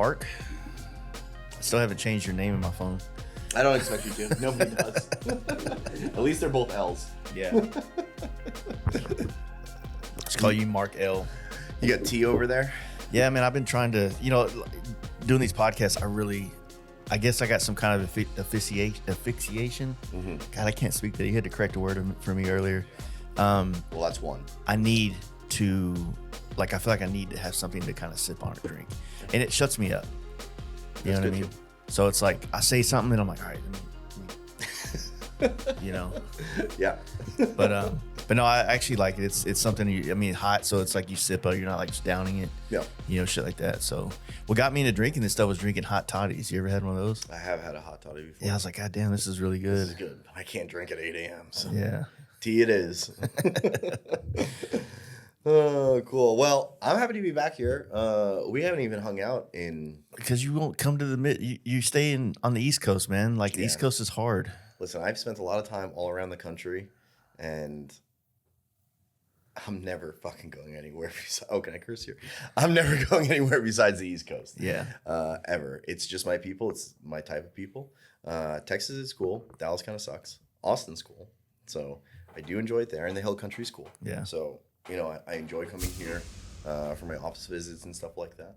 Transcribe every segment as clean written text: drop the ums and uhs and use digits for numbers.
Mark. I still haven't changed your name in my phone. I don't expect you to. Nobody does. At least they're both L's. Yeah. Just call you Mark L. You got T over there? Yeah, man, I've been trying to, doing these podcasts, I guess I got some kind of asphyxiation. Mm-hmm. God, I can't speak that. You had to correct a word for me earlier. Well, that's one. I need to, I feel like I need to have something to kind of sip on or drink. And it shuts me up. You know what I mean? Too. So it's like, I say something and I'm like, all right, Yeah. But no, I actually like it. It's something, hot. So it's like you sip it. You're not like just downing it. Yeah. Shit like that. So what got me into drinking this stuff was drinking hot toddies. You ever had one of those? I have had a hot toddy before. Yeah, I was like, God damn, this is really good. This is good. I can't drink at 8 a.m. So Yeah. Tea it is. Oh, cool. Well, I'm happy to be back here. We haven't even hung out in... Because you won't come to the you stay on the East Coast, man. The East Coast is hard. Listen, I've spent a lot of time all around the country, and I'm never fucking going anywhere besides... Oh, can I curse here? I'm never going anywhere besides the East Coast. Yeah. Ever. It's just my people. It's my type of people. Texas is cool. Dallas kind of sucks. Austin's cool. So I do enjoy it there, and the Hill Country's cool. Yeah. So... I enjoy coming here for my office visits and stuff like that.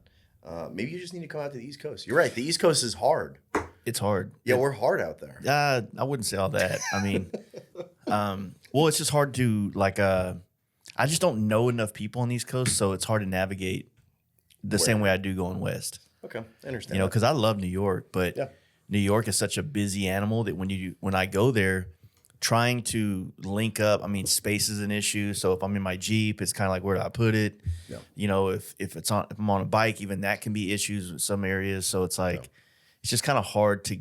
Maybe you just need to come out to the East Coast. You're right. The East Coast is hard. It's hard. Yeah, we're hard out there. I wouldn't say all that. Well, it's just hard to, I just don't know enough people on the East Coast, so it's hard to navigate the same way I do going west. Okay, I understand. Because I love New York, but yeah. New York is such a busy animal that when I go there, trying to link up, space is an issue. So if I'm in my Jeep, it's kind of like, where do I put it? Yeah. If I'm on a bike, even that can be issues with some areas. So it's like, it's just kind of hard to,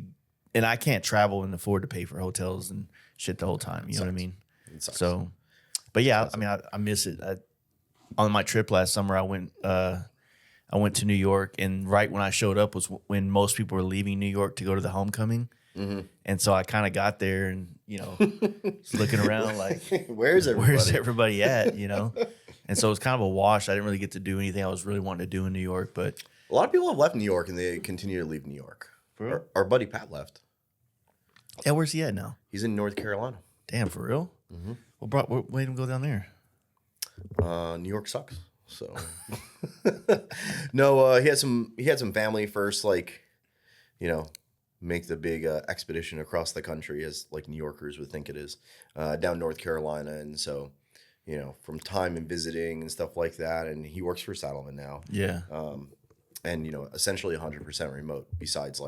and I can't travel and afford to pay for hotels and shit the whole time. You know what I mean? It sucks. So, but yeah, I miss it. On my trip last summer, I went to New York, and right when I showed up was when most people were leaving New York to go to the homecoming. Mm-hmm. And so I kind of got there and, was looking around like, where's everybody at, And so it was kind of a wash. I didn't really get to do anything I was really wanting to do in New York, but. A lot of people have left New York and they continue to leave New York. Our buddy Pat left. Yeah, where's he at now? He's in North Carolina. Damn, for real? Mm-hmm. What made him go down there? New York sucks. So no, he had some family first, make the big expedition across the country, as New Yorkers would think it is, down North Carolina. And so, from time and visiting and stuff like that. And he works for Saddleman now. Yeah. And, essentially 100% remote, besides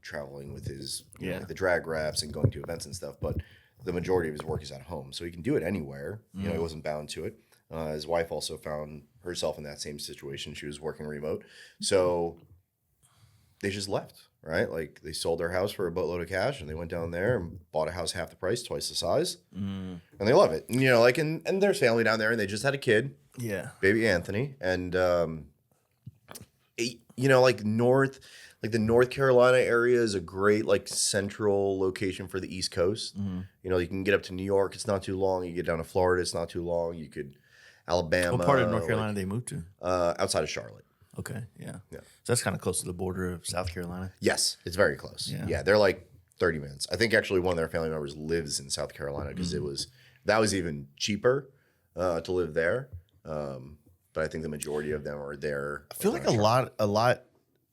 traveling with his, the drag reps and going to events and stuff. But the majority of his work is at home. So he can do it anywhere. He wasn't bound to it. His wife also found herself in that same situation. She was working remote. So they just left. Right? They sold their house for a boatload of cash, and they went down there and bought a house half the price, twice the size. And they love it. And, and there's family down there, and they just had a kid. Yeah. Baby Anthony. And, the North Carolina area is a great, central location for the East Coast. Mm-hmm. You can get up to New York. It's not too long. You get down to Florida. It's not too long. You could, Alabama. What part of North Carolina they moved to? Outside of Charlotte. Okay, yeah. So that's kind of close to the border of South Carolina. Yes, it's very close. Yeah, they're 30 minutes. I think actually one of their family members lives in South Carolina because that was even cheaper to live there. But I think the majority of them are there. I feel like a lot.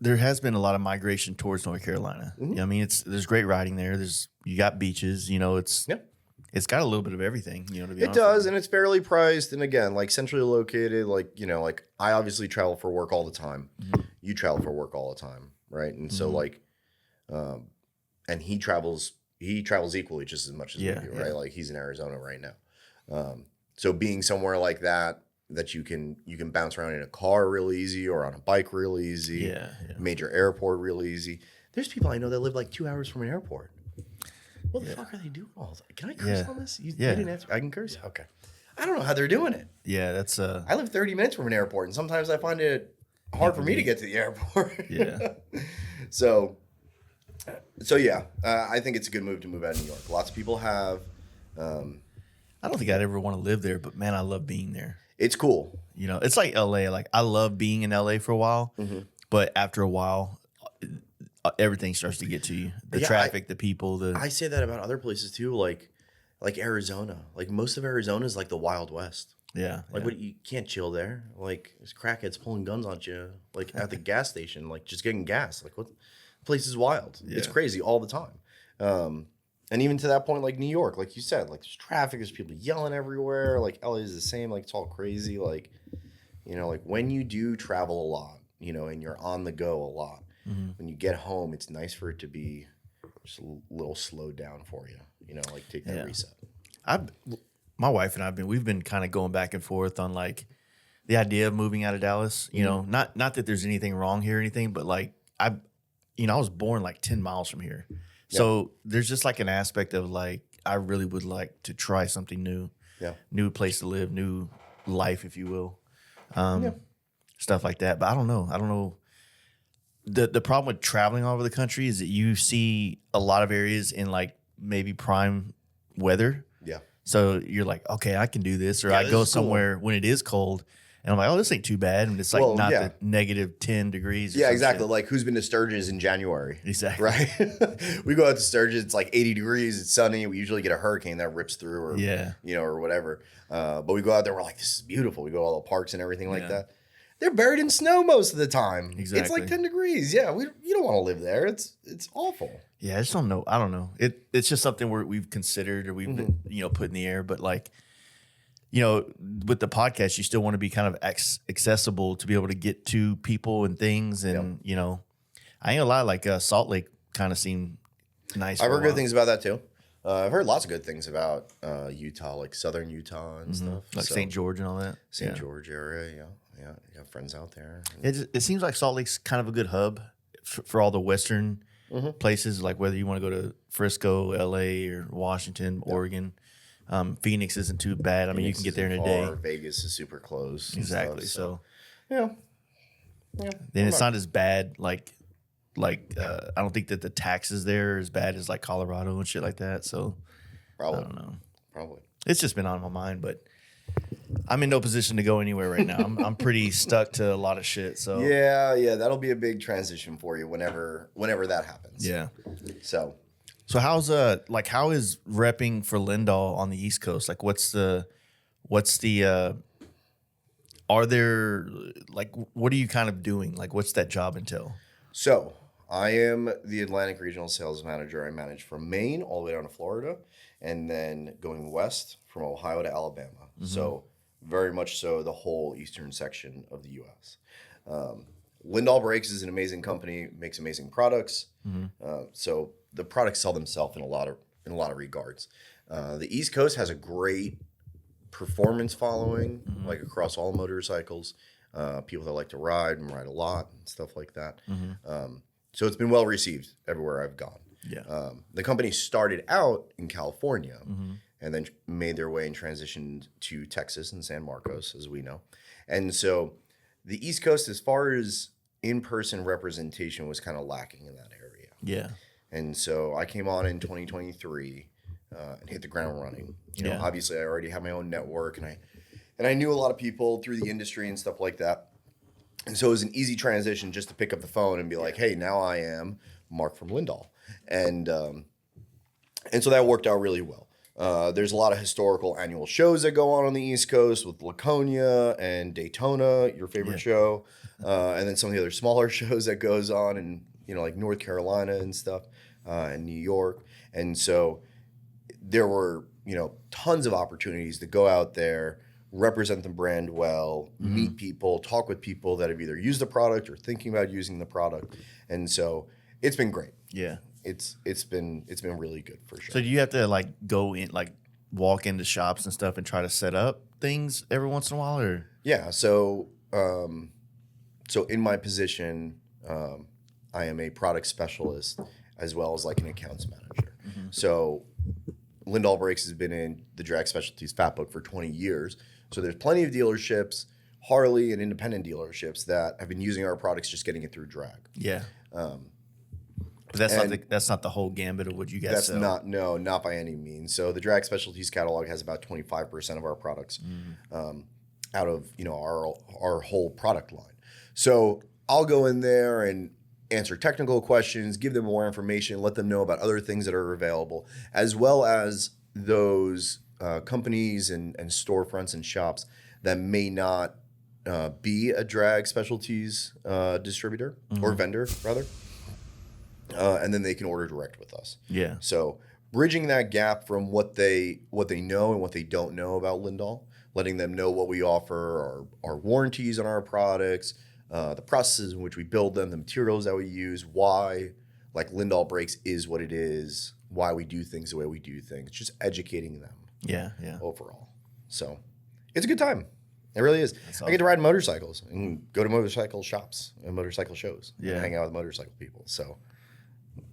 There has been a lot of migration towards North Carolina. Mm-hmm. There's great riding there. You got beaches. It's got a little bit of everything, to be honest. It does, and it's fairly priced. And again, centrally located, I obviously travel for work all the time. Mm-hmm. You travel for work all the time, right? And so and he travels equally just as much as we do, right? He's in Arizona right now. So being somewhere like that you can bounce around in a car real easy or on a bike real easy. Yeah. Major airport real easy. There's people I know that live 2 hours from an airport. What the fuck are they doing all that? Can I curse on this? You didn't answer. I can curse? Okay. I don't know how they're doing it. Yeah, that's... I live 30 minutes from an airport, and sometimes I find it hard for me to get to the airport. Yeah. So yeah, I think it's a good move to move out of New York. Lots of people have. I don't think I'd ever want to live there, but man, I love being there. It's cool. It's like LA. I love being in LA for a while, But after a while, everything starts to get to you. The traffic, the people. I say that about other places too, like Arizona. Like most of Arizona is like the Wild West. Yeah. Like what, you can't chill there. Like there's crackheads pulling guns on you, like at the gas station, like just getting gas. Like what? The place is wild. Yeah. It's crazy all the time. And even to that point, like New York, like you said, like there's traffic, there's people yelling everywhere. Like LA is the same. Like it's all crazy. Like, you know, like when you do travel a lot, you know, and you're on the go a lot, when you get home, it's nice for it to be just a little slowed down for you. You know, like take that reset. My wife and we've been kind of going back and forth on like the idea of moving out of Dallas. You know, not that there's anything wrong here or anything, but like I was born like 10 miles from here. So there's just like an aspect of like, I really would like to try something new, new place to live, new life, if you will, stuff like that. But I don't know. The problem with traveling all over the country is that you see a lot of areas in like maybe prime weather. Yeah. So you're like, okay, I can do this. Or I go somewhere when it is cold. And I'm like, oh, this ain't too bad. And it's like the negative 10 degrees. Yeah, exactly. Shit. Like who's been to Sturgis in January? Exactly. Right? We go out to Sturgis. It's like 80 degrees. It's sunny. We usually get a hurricane that rips through or, you know, or whatever. But we go out there. We're like, this is beautiful. We go to all the parks and everything like that. They're buried in snow most of the time. Exactly. It's like 10 degrees. Yeah, you don't want to live there. It's awful. Yeah, I just don't know. I don't know. It's just something we've considered or we've been, you know, put in the air. But like, you know, with the podcast, you still want to be kind of accessible to be able to get to people and things. And, you know, I ain't gonna lie, like Salt Lake kind of seemed nice. I've heard good things about that too. I've heard lots of good things about Utah, like southern Utah and stuff. Like St. George and all that. St. George area, yeah. You have friends out there. It seems like Salt Lake's kind of a good hub for all the Western places, like whether you want to go to Frisco, LA, or Washington, Oregon. Phoenix isn't too bad. I mean, you can get there in a day. Vegas is super close. Exactly. So yeah. Then it's not as bad. Like I don't think that the taxes there are as bad as like Colorado and shit like that. So probably. I don't know. Probably. It's just been on my mind, but I'm in no position to go anywhere right now. I'm pretty stuck to a lot of shit. So yeah, that'll be a big transition for you whenever that happens. Yeah. So how is repping for Lyndall on the East Coast? Like are there like what are you kind of doing? Like what's that job entail? So I am the Atlantic Regional Sales Manager. I manage from Maine all the way down to Florida and then going west from Ohio to Alabama. So very much so the whole eastern section of the U.S. Lyndall Brakes is an amazing company, makes amazing products. So the products sell themselves in a lot of regards. The East Coast has a great performance following, like across all motorcycles. People that like to ride and ride a lot and stuff like that. So it's been well received everywhere I've gone. Yeah. The company started out in California and then made their way and transitioned to Texas and San Marcos, as we know. And so the East Coast, as far as in-person representation, was kind of lacking in that area. Yeah. And so I came on in 2023 and hit the ground running. You know, obviously I already had my own network and I knew a lot of people through the industry and stuff like that. And so it was an easy transition just to pick up the phone and be like, hey, now I am Mark from Lyndall. And so that worked out really well. There's a lot of historical annual shows that go on the East Coast with Laconia and Daytona, your favorite show. And then some of the other smaller shows that goes on in, you know, like North Carolina and stuff, and New York. And so there were, you know, tons of opportunities to go out there, represent the brand well, meet people, talk with people that have either used the product or thinking about using the product. And so it's been great. Yeah. It's been really good for sure. So do you have to like go in, like walk into shops and stuff and try to set up things every once in a while, or? Yeah. So in my position, I am a product specialist as well as like an accounts manager. So Lyndall Brakes has been in the Drag Specialties Fat Book for 20 years. So there's plenty of dealerships, Harley and independent dealerships that have been using our products, just getting it through drag. Yeah. But that's not the whole gambit of what you guys sell. Not by any means. So the Drag Specialties catalog has about 25% of our products out of, you know, our whole product line. So I'll go in there and answer technical questions, give them more information, let them know about other things that are available, as well as those companies and storefronts and shops that may not be a drag specialties distributor or vendor, rather. And then they can order direct with us. Yeah. So bridging that gap from what they know and what they don't know about Lyndall, letting them know what we offer, our warranties on our products, the processes in which we build them, the materials that we use, why like Lyndall Brakes is what it is, why we do things the way we do things, just educating them. Yeah. Overall. So it's a good time. It really is. Awesome. I get to ride motorcycles and go to motorcycle shops and motorcycle shows and Yeah. hang out with motorcycle people. So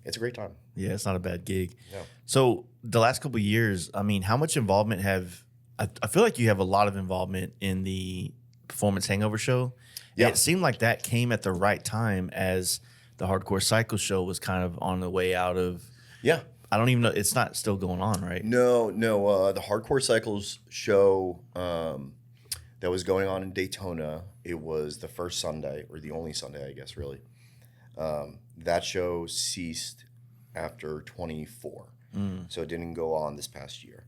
it's a great time. Yeah, it's not a bad gig. No. So the last couple of years, I mean, how much involvement I feel like you have a lot of involvement in the Performance Hangover show. Yeah. And it seemed like that came at the right time as the Hardcore Cycle show was kind of on the way out of. Yeah. I don't even know. It's not still going on, right? No. The Hardcore Cycles show that was going on in Daytona, it was the first Sunday, or the only Sunday, I guess, really. That show ceased after 24. So it didn't go on this past year.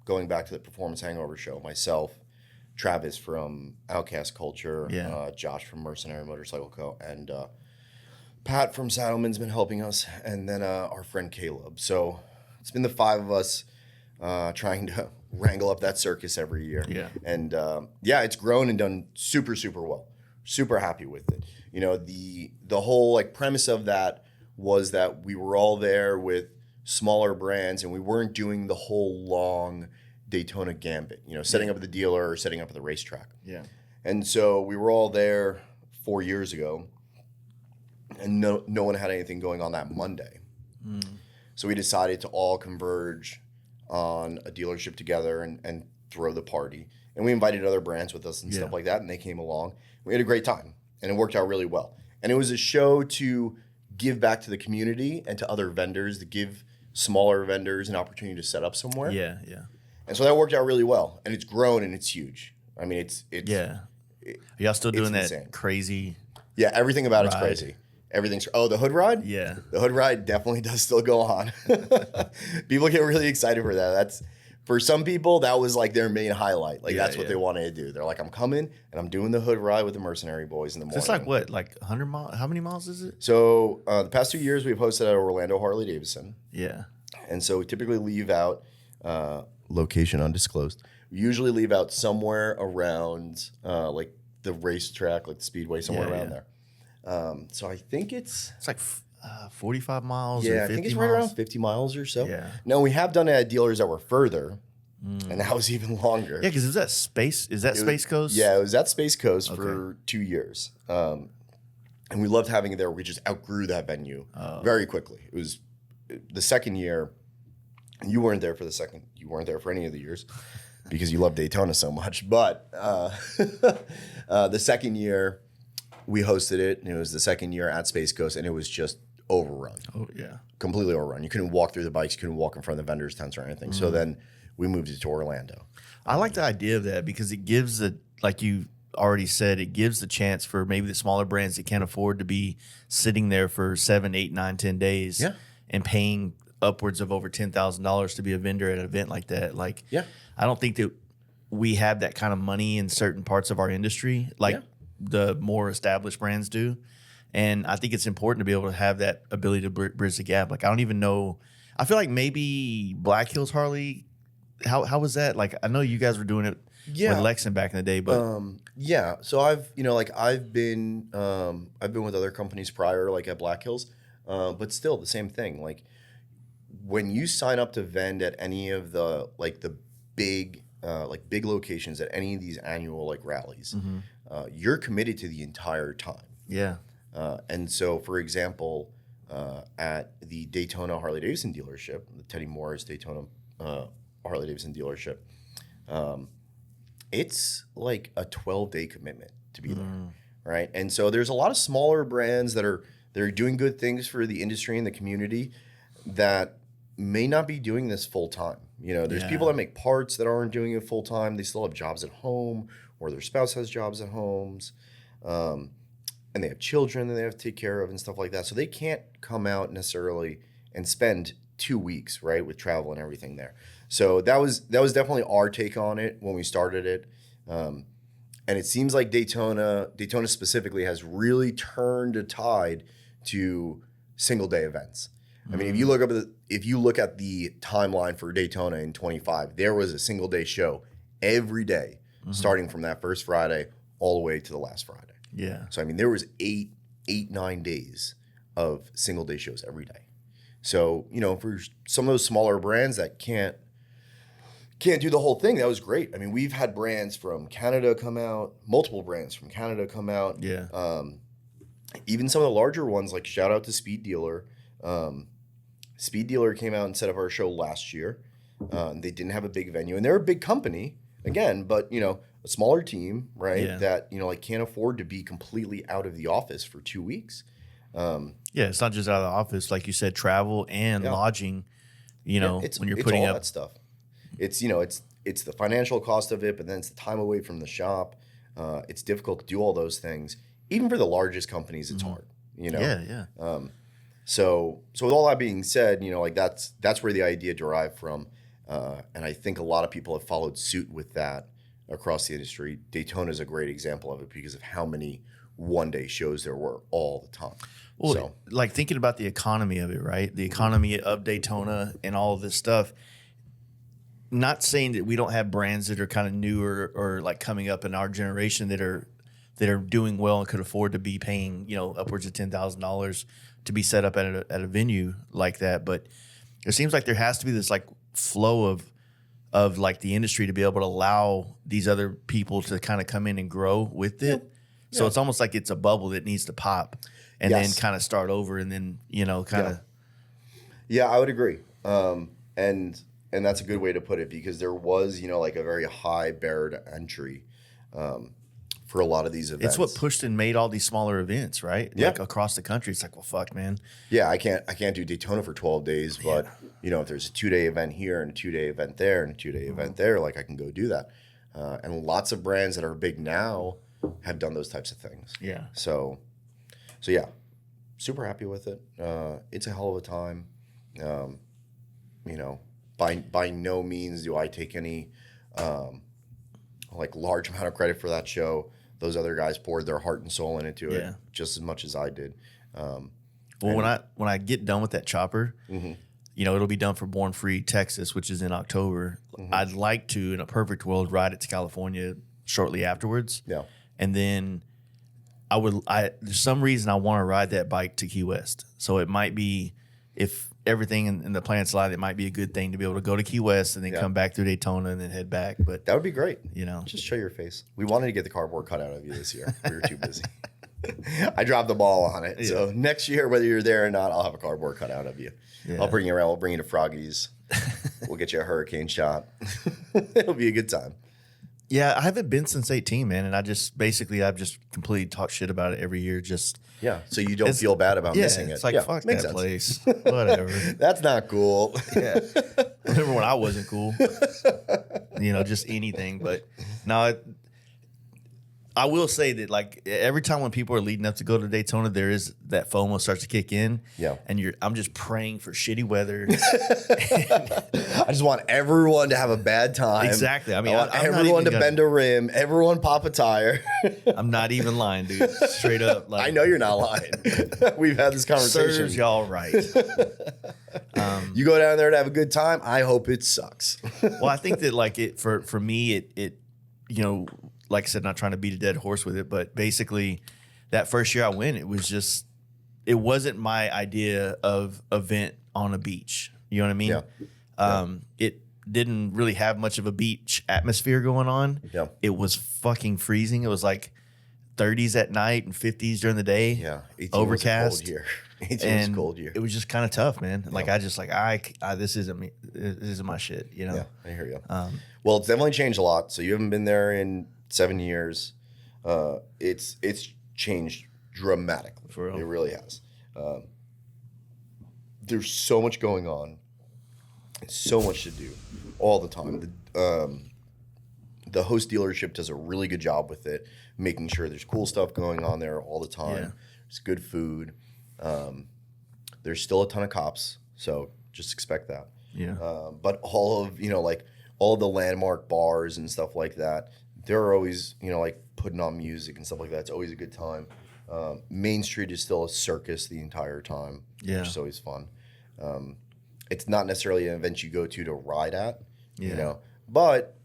Going back to the Performance Hangover show, myself, Travis from Outcast Culture, Josh from Mercenary Motorcycle Co., and Pat from Saddleman's been helping us, and then our friend Caleb. So it's been the five of us trying to wrangle up that circus every year. Yeah. And it's grown and done super, super well. Super happy with it. You know, the whole like premise of that was that we were all there with smaller brands and we weren't doing the whole long Daytona gambit, you know, setting up at the dealer or setting up at the racetrack. Yeah. And so we were all there 4 years ago and no one had anything going on that Monday. So we decided to all converge on a dealership together and throw the party. And we invited other brands with us and stuff like that, and they came along. We had a great time, and it worked out really well. And it was a show to give back to the community and to other vendors, to give smaller vendors an opportunity to set up somewhere. Yeah. And so that worked out really well, and it's grown and it's huge. I mean, it's Are y'all still doing that insane. crazy? Yeah, everything about it's Ride. crazy. Everything's the hood ride? Yeah. The hood ride definitely does still go on. People get really excited for that. That's for some people that was like their main highlight. Like that's what they wanted to do. They're like, I'm coming and I'm doing the hood ride with the Mercenary Boys in the morning. It's like what, like 100 miles? How many miles is it? So the past 2 years we've hosted at Orlando Harley Davidson. Yeah. And so we typically leave out location undisclosed. We usually leave out somewhere around like the racetrack, like the speedway, somewhere around there. So I think it's like 45 miles. Yeah, or 50 I think it's miles. right around 50 miles or so. Yeah. No, we have done it at dealers that were further, and that was even longer. Yeah, because is that Space Coast? Yeah, it was at Space Coast for 2 years. And we loved having it there. We just outgrew that venue very quickly. It was the second year. You weren't there for the second. You weren't there for any of the years because you love Daytona so much. But the second year, we hosted it, and it was the second year at Space Coast, and it was just overrun. Oh, yeah. Completely overrun. You couldn't walk through the bikes. You couldn't walk in front of the vendors' tents or anything. So then we moved it to Orlando. I like the idea of that because it gives like you already said, it gives the chance for maybe the smaller brands that can't afford to be sitting there for 7, 8, 9, 10 days and paying upwards of over $10,000 to be a vendor at an event like that. Like, I don't think that we have that kind of money in certain parts of our industry. Like, the more established brands do. And I think it's important to be able to have that ability to bridge the gap. Like, I don't even know. I feel like maybe Black Hills Harley, how was that? Like, I know you guys were doing it with Lexin back in the day, but. So I've been with other companies prior, like at Black Hills, but still the same thing. Like, when you sign up to vend at any of the, like the big locations at any of these annual like rallies, you're committed to the entire time. Yeah. And so, for example, at the Daytona Harley Davidson dealership, the Teddy Morris Daytona Harley Davidson dealership, it's like a 12-day commitment to be there, right? And so there's a lot of smaller brands that are doing good things for the industry and the community that may not be doing this full time. You know, there's people that make parts that aren't doing it full time. They still have jobs at home, or their spouse has jobs at homes. and they have children that they have to take care of and stuff like that. So they can't come out necessarily and spend 2 weeks, right, with travel and everything there. So that was definitely our take on it when we started it. And it seems like Daytona specifically has really turned a tide to single day events. I mean, if you look at the timeline for Daytona in 25, there was a single day show every day, starting from that first Friday all the way to the last Friday. Yeah. So I mean, there was 9 days of single day shows every day. So, you know, for some of those smaller brands that can't do the whole thing, that was great. I mean, we've had brands from Canada come out, multiple brands from Canada come out. Yeah. Even some of the larger ones, like shout out to Speed Dealer. Speed Dealer came out and set up our show last year. They didn't have a big venue, and they're a big company again, but you know, a smaller team, right? Yeah. That, you know, like can't afford to be completely out of the office for 2 weeks. Yeah, it's not just out of the office, like you said, travel and lodging. You know, it's, when you're it's putting all up that stuff. It's, you know, it's the financial cost of it, but then it's the time away from the shop. It's difficult to do all those things. Even for the largest companies, it's hard. You know. Yeah. So with all that being said, you know, like that's where the idea derived from, and I think a lot of people have followed suit with that across the industry. Daytona is a great example of it because of how many one-day shows there were all the time. Well, so, like thinking about the economy of it, right? The economy of Daytona and all of this stuff. Not saying that we don't have brands that are kind of newer or like coming up in our generation that are doing well and could afford to be paying, you know, upwards of $10,000 to be set up at a venue like that. But it seems like there has to be this like flow of like the industry to be able to allow these other people to kind of come in and grow with it. Yeah. So it's almost like it's a bubble that needs to pop and then kind of start over and then, you know, kind of. Yeah, I would agree. And that's a good way to put it because there was, you know, like a very high barrier to entry for a lot of these events. It's what pushed and made all these smaller events, right? Yeah. Like across the country. It's like, well, fuck, man. Yeah, I can't do Daytona for 12 days, but you know, if there's a 2-day event here and a 2-day event there and a 2-day event there, like I can go do that. And lots of brands that are big now have done those types of things. Yeah. So yeah, super happy with it. It's a hell of a time. You know, by no means do I take any like large amount of credit for that show. Those other guys poured their heart and soul into it just as much as I did. Well, when I get done with that chopper, you know, it'll be done for Born Free Texas, which is in October. I'd like to, in a perfect world, ride it to California shortly afterwards. Yeah. And then there's some reason I want to ride that bike to Key West. So it might be, if everything in the planets lie, it might be a good thing to be able to go to Key West and then come back through Daytona and then head back. But that would be great. You know, just show your face. We wanted to get the cardboard cut out of you this year. We were too busy. I dropped the ball on it. Yeah. So next year, whether you're there or not, I'll have a cardboard cut out of you. Yeah. I'll bring you around. We'll bring you to Froggy's. We'll get you a hurricane shot. It'll be a good time. Yeah, I haven't been since 18, man, and I've just completely talked shit about it every year. So you don't feel bad about missing it. It's like, fuck that sense. Place. Whatever. That's not cool. Yeah. Remember when I wasn't cool? You know, just anything. But no, I will say that like every time when people are leading up to go to Daytona, there is that FOMO starts to kick in. Yeah. And I'm just praying for shitty weather. I just want everyone to have a bad time. Exactly. I mean, I want everyone to bend a rim, everyone pop a tire. I'm not even lying, dude. Straight up. Like, I know you're not lying. We've had this conversation. Serves y'all right. You go down there to have a good time. I hope it sucks. Well, I think that like for me, it you know, like I said, not trying to beat a dead horse with it, but basically that first year I went, it wasn't my idea of event on a beach. You know what I mean? Yeah. It didn't really have much of a beach atmosphere going on. Yeah. It was fucking freezing. It was like 30s at night and 50s during the day. Yeah. Overcast. Was cold here. 18 was cold here. It was just kind of tough, man. Like I just like this isn't me. This isn't my shit. You know? Yeah, I hear you. Well, it's definitely changed a lot. So you haven't been there in 7 years. It's changed dramatically. For real. It really has. There's so much going on, so much to do all the time. The host dealership does a really good job with it, making sure there's cool stuff going on there all the time. Yeah. It's good food. There's still a ton of cops, so just expect that. Yeah. But all of, like all the landmark bars and stuff like that, they're always, like putting on music and stuff like that. It's always a good time. Main Street is still a circus the entire time, which is always fun. It's not necessarily an event you go to ride at, but,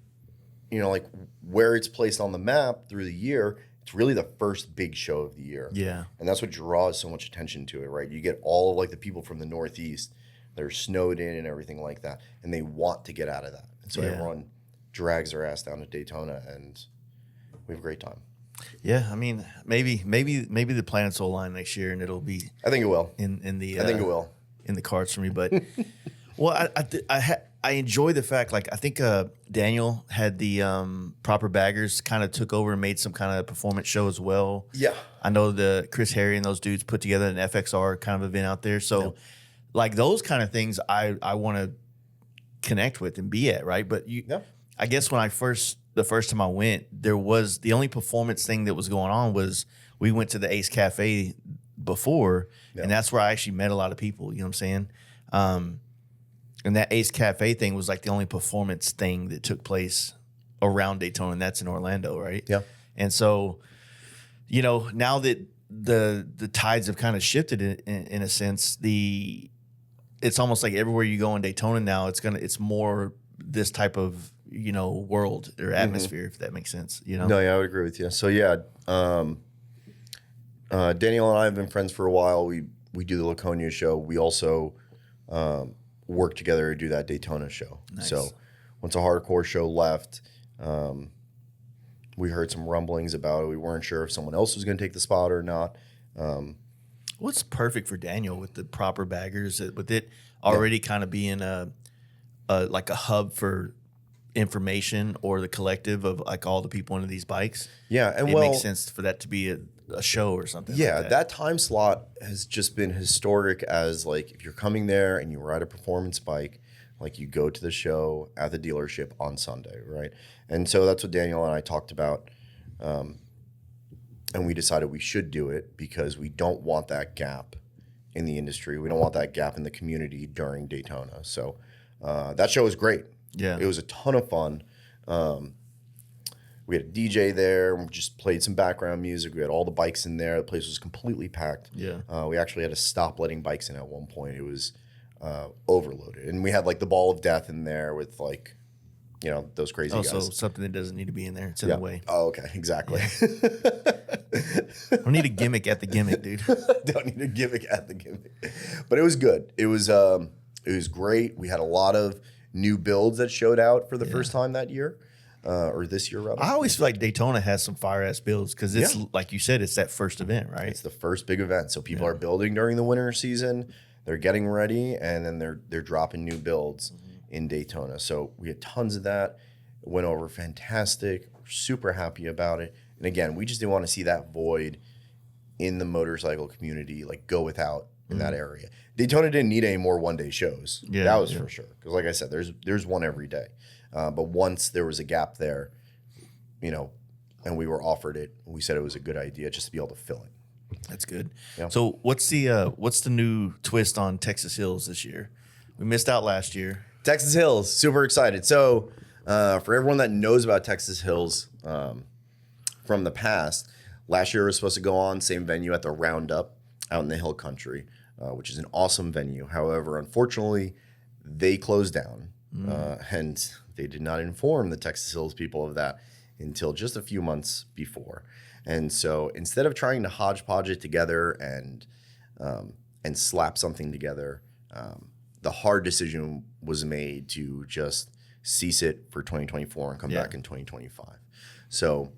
like where it's placed on the map through the year, it's really the first big show of the year. Yeah. And that's what draws so much attention to it, right? You get all of like the people from the Northeast that are snowed in and everything like that, and they want to get out of that. And so everyone drags their ass down to Daytona, and we have a great time. Yeah, I mean, maybe the planets will align next year, and it'll be. I think it will. I think it will in the cards for me, but well, I enjoy the fact, like, I think Daniel had the Proper Baggers kind of took over and made some kind of performance show as well. Yeah, I know the Chris Harry and those dudes put together an FXR kind of event out there, so like those kind of things I want to connect with and be at, right? But I guess when the first time I went, there was the only performance thing that was going on was we went to the Ace Cafe before, and that's where I actually met a lot of people. You know what I'm saying? And that Ace Cafe thing was like the only performance thing that took place around Daytona, and that's in Orlando, right? Yeah. And so, now that the tides have kind of shifted in a sense, it's almost like everywhere you go in Daytona now, it's more this type of world or atmosphere, if that makes sense. No, yeah, I would agree with you. So yeah, Daniel and I have been friends for a while. We do the Laconia show. We also work together to do that Daytona show. Nice. So once a hardcore show left, we heard some rumblings about it. We weren't sure if someone else was going to take the spot or not. What's perfect for Daniel with the Proper Baggers, with it already kind of being like a hub for information or the collective of like all the people into these bikes. Yeah, and it makes sense for that to be a show or something. Yeah, like that time slot has just been historic as like if you're coming there and you ride a performance bike, like you go to the show at the dealership on Sunday, right? And so that's what Daniel and I talked about. And we decided we should do it because we don't want that gap in the industry. We don't want that gap in the community during Daytona. So that show was great. Yeah. It was a ton of fun. We had a DJ there. We just played some background music. We had all the bikes in there. The place was completely packed. Yeah. We actually had to stop letting bikes in at one point. It was overloaded. And we had like the Ball of Death in there with like, those crazy guys. So something that doesn't need to be in there. It's in the way. Oh, okay. Exactly. I don't need a gimmick at the gimmick, dude. Don't need a gimmick at the gimmick. But it was good. It was great. We had a lot of new builds that showed out for the first time that year, or this year rather. I always feel like Daytona has some fire ass builds because it's like you said, it's that first event, right? It's the first big event, so people are building during the winter season. They're getting ready, and then they're dropping new builds in Daytona. So we had tons of that. It went over fantastic. We're super happy about it. And again, we just didn't want to see that void in the motorcycle community like go without in that area. Daytona didn't need any more one-day shows. Yeah, that was for sure. Because like I said, there's one every day. But once there was a gap there, and we were offered it, we said it was a good idea just to be able to fill it. That's good. Yeah. So what's the new twist on Texas Hills this year? We missed out last year. Texas Hills, super excited. So for everyone that knows about Texas Hills from the past, last year was supposed to go on, same venue at the Roundup out in the Hill Country, which is an awesome venue. However, unfortunately, they closed down, and they did not inform the Texas Hills people of that until just a few months before. And so instead of trying to hodgepodge it together and slap something together, the hard decision was made to just cease it for 2024 and come back in 2025. So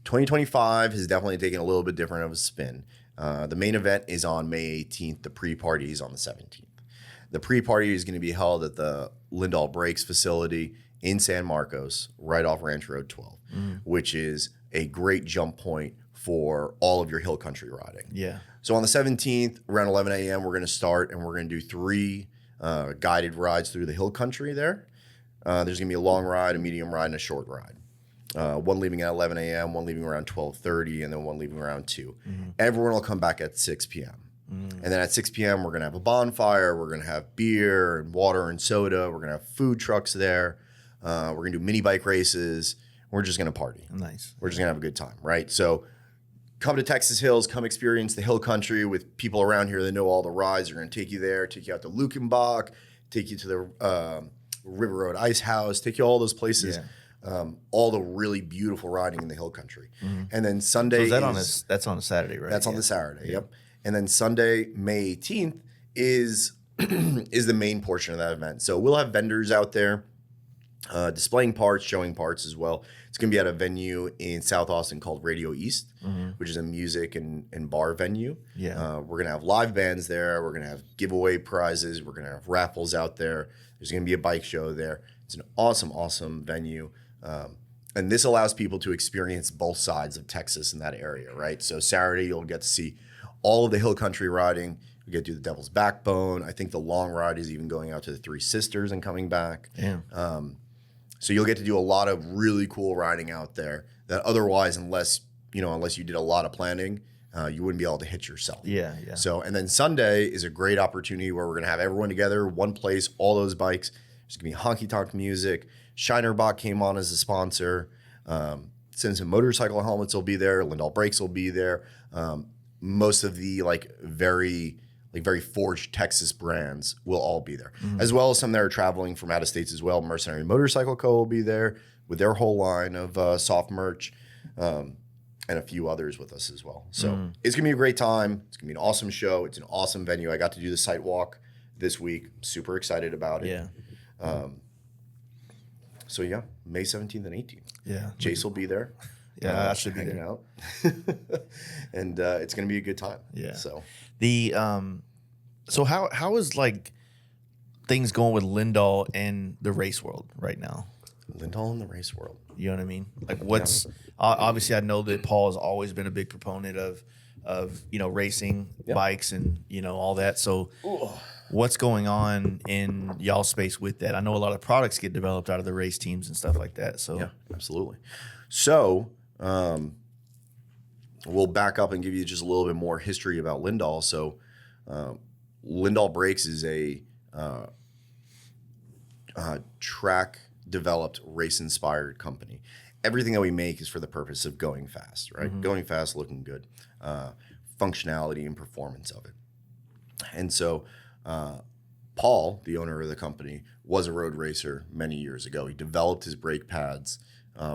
2025 has definitely taken a little bit different of a spin. The main event is on May 18th. The pre-party is on the 17th. The pre-party is going to be held at the Lyndall Brakes facility in San Marcos, right off Ranch Road 12, which is a great jump point for all of your hill country riding. Yeah. So on the 17th, around 11 a.m., we're going to start, and we're going to do 3 guided rides through the hill country there. There's going to be a long ride, a medium ride, and a short ride. one leaving at 11 a.m., one leaving around 12:30, and then one leaving around 2. Everyone will come back at 6 p.m. And then at 6 p.m., we're going to have a bonfire. We're going to have beer and water and soda. We're going to have food trucks there. We're going to do mini bike races. We're just going to party. Nice. We're just going to have a good time, right? So come to Texas Hills. Come experience the hill country with people around here that know all the rides. They're going to take you there, take you out to Lukenbach, take you to the River Road Ice House, take you all those places. Yeah. All the really beautiful riding in the hill country. And then Sunday that's on a Saturday, right? That's on the Saturday, yep. And then Sunday, May 18th, is the main portion of that event. So we'll have vendors out there displaying parts, showing parts as well. It's going to be at a venue in South Austin called Radio East, which is a music and bar venue. Yeah. We're going to have live bands there. We're going to have giveaway prizes. We're going to have raffles out there. There's going to be a bike show there. It's an awesome, awesome venue. And this allows people to experience both sides of Texas in that area, right? So Saturday, you'll get to see all of the hill country riding. You get to do the Devil's Backbone. I think the long ride is even going out to the Three Sisters and coming back. Yeah. So you'll get to do a lot of really cool riding out there that otherwise, unless you did a lot of planning, you wouldn't be able to hit yourself. Yeah. So, and then Sunday is a great opportunity where we're going to have everyone together, one place, all those bikes. There's going to be honky tonk music. Shinerbach came on as a sponsor. Simpson motorcycle helmets will be there. Lyndall Brakes will be there. Most of the very forged Texas brands will all be there, as well as some that are traveling from out of states as well. Mercenary Motorcycle Co. will be there with their whole line of soft merch, and a few others with us as well. So it's going to be a great time. It's going to be an awesome show. It's an awesome venue. I got to do the site walk this week. Super excited about it. Yeah. So yeah, May 17th and 18th. Yeah. Chase will be there. Yeah, I should be there. Out. And it's going to be a good time. Yeah. So so how is things going with Lyndall and the race world right now? Lyndall and the race world. You know what I mean? What's obviously I know that Paul has always been a big proponent of racing bikes and all that. So what's going on in y'all space with that? I know a lot of products get developed out of the race teams and stuff like that. So yeah, absolutely. So we'll back up and give you just a little bit more history about Lyndall. So Lyndall Brakes is a track developed, race inspired company. Everything that we make is for the purpose of going fast, right? Going fast, looking good, functionality and performance of it. And so Paul, the owner of the company, was a road racer many years ago. He developed his brake pads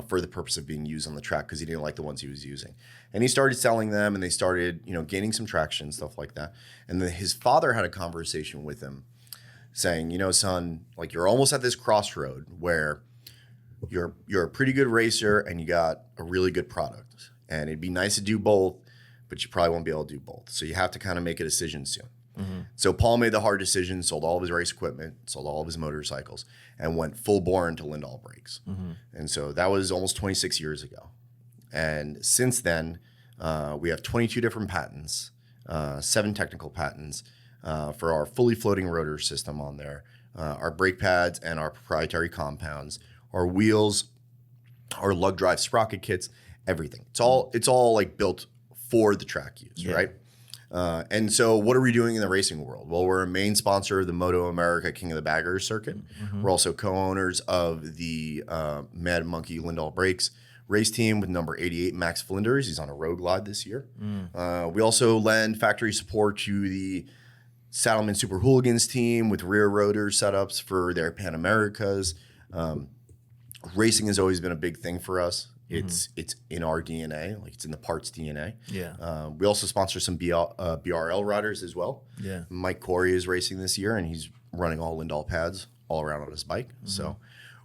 for the purpose of being used on the track because he didn't like the ones he was using. And he started selling them, and they started, gaining some traction, stuff like that. And then his father had a conversation with him saying, son, you're almost at this crossroad where you're a pretty good racer and you got a really good product. And it'd be nice to do both, but you probably won't be able to do both. So you have to kind of make a decision soon. So Paul made the hard decision, sold all of his race equipment, sold all of his motorcycles, and went full bore into Lyndall Brakes. And so that was almost 26 years ago. And since then, we have 22 different patents, 7 technical patents for our fully floating rotor system on there, our brake pads and our proprietary compounds, our wheels, our lug drive sprocket kits, everything. It's all built for the track use, right? And so what are we doing in the racing world? Well, we're a main sponsor of the Moto America King of the Baggers circuit. We're also co-owners of the Mad Monkey Lyndall Brakes race team with number 88, Max Flinders. He's on a road glide this year. We also lend factory support to the Saddlemen Super Hooligans team with rear rotor setups for their Pan Americas. Racing has always been a big thing for us. It's in our DNA, it's in the parts DNA. Yeah. We also sponsor some BRL riders as well. Yeah. Mike Corey is racing this year, and he's running all Lyndall pads all around on his bike. So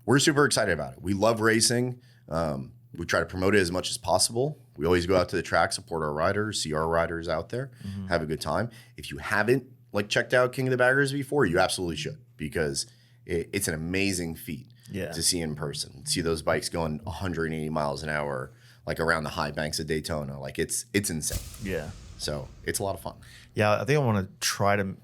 we're super excited about it. We love racing. We try to promote it as much as possible. We always go out to the track, support our riders, see our riders out there, have a good time. If you haven't checked out King of the Baggers before, you absolutely should, because it's an amazing feat. To see in person, see those bikes going 180 miles an hour, around the high banks of Daytona. It's insane. Yeah. So it's a lot of fun. Yeah, I think I want to try to.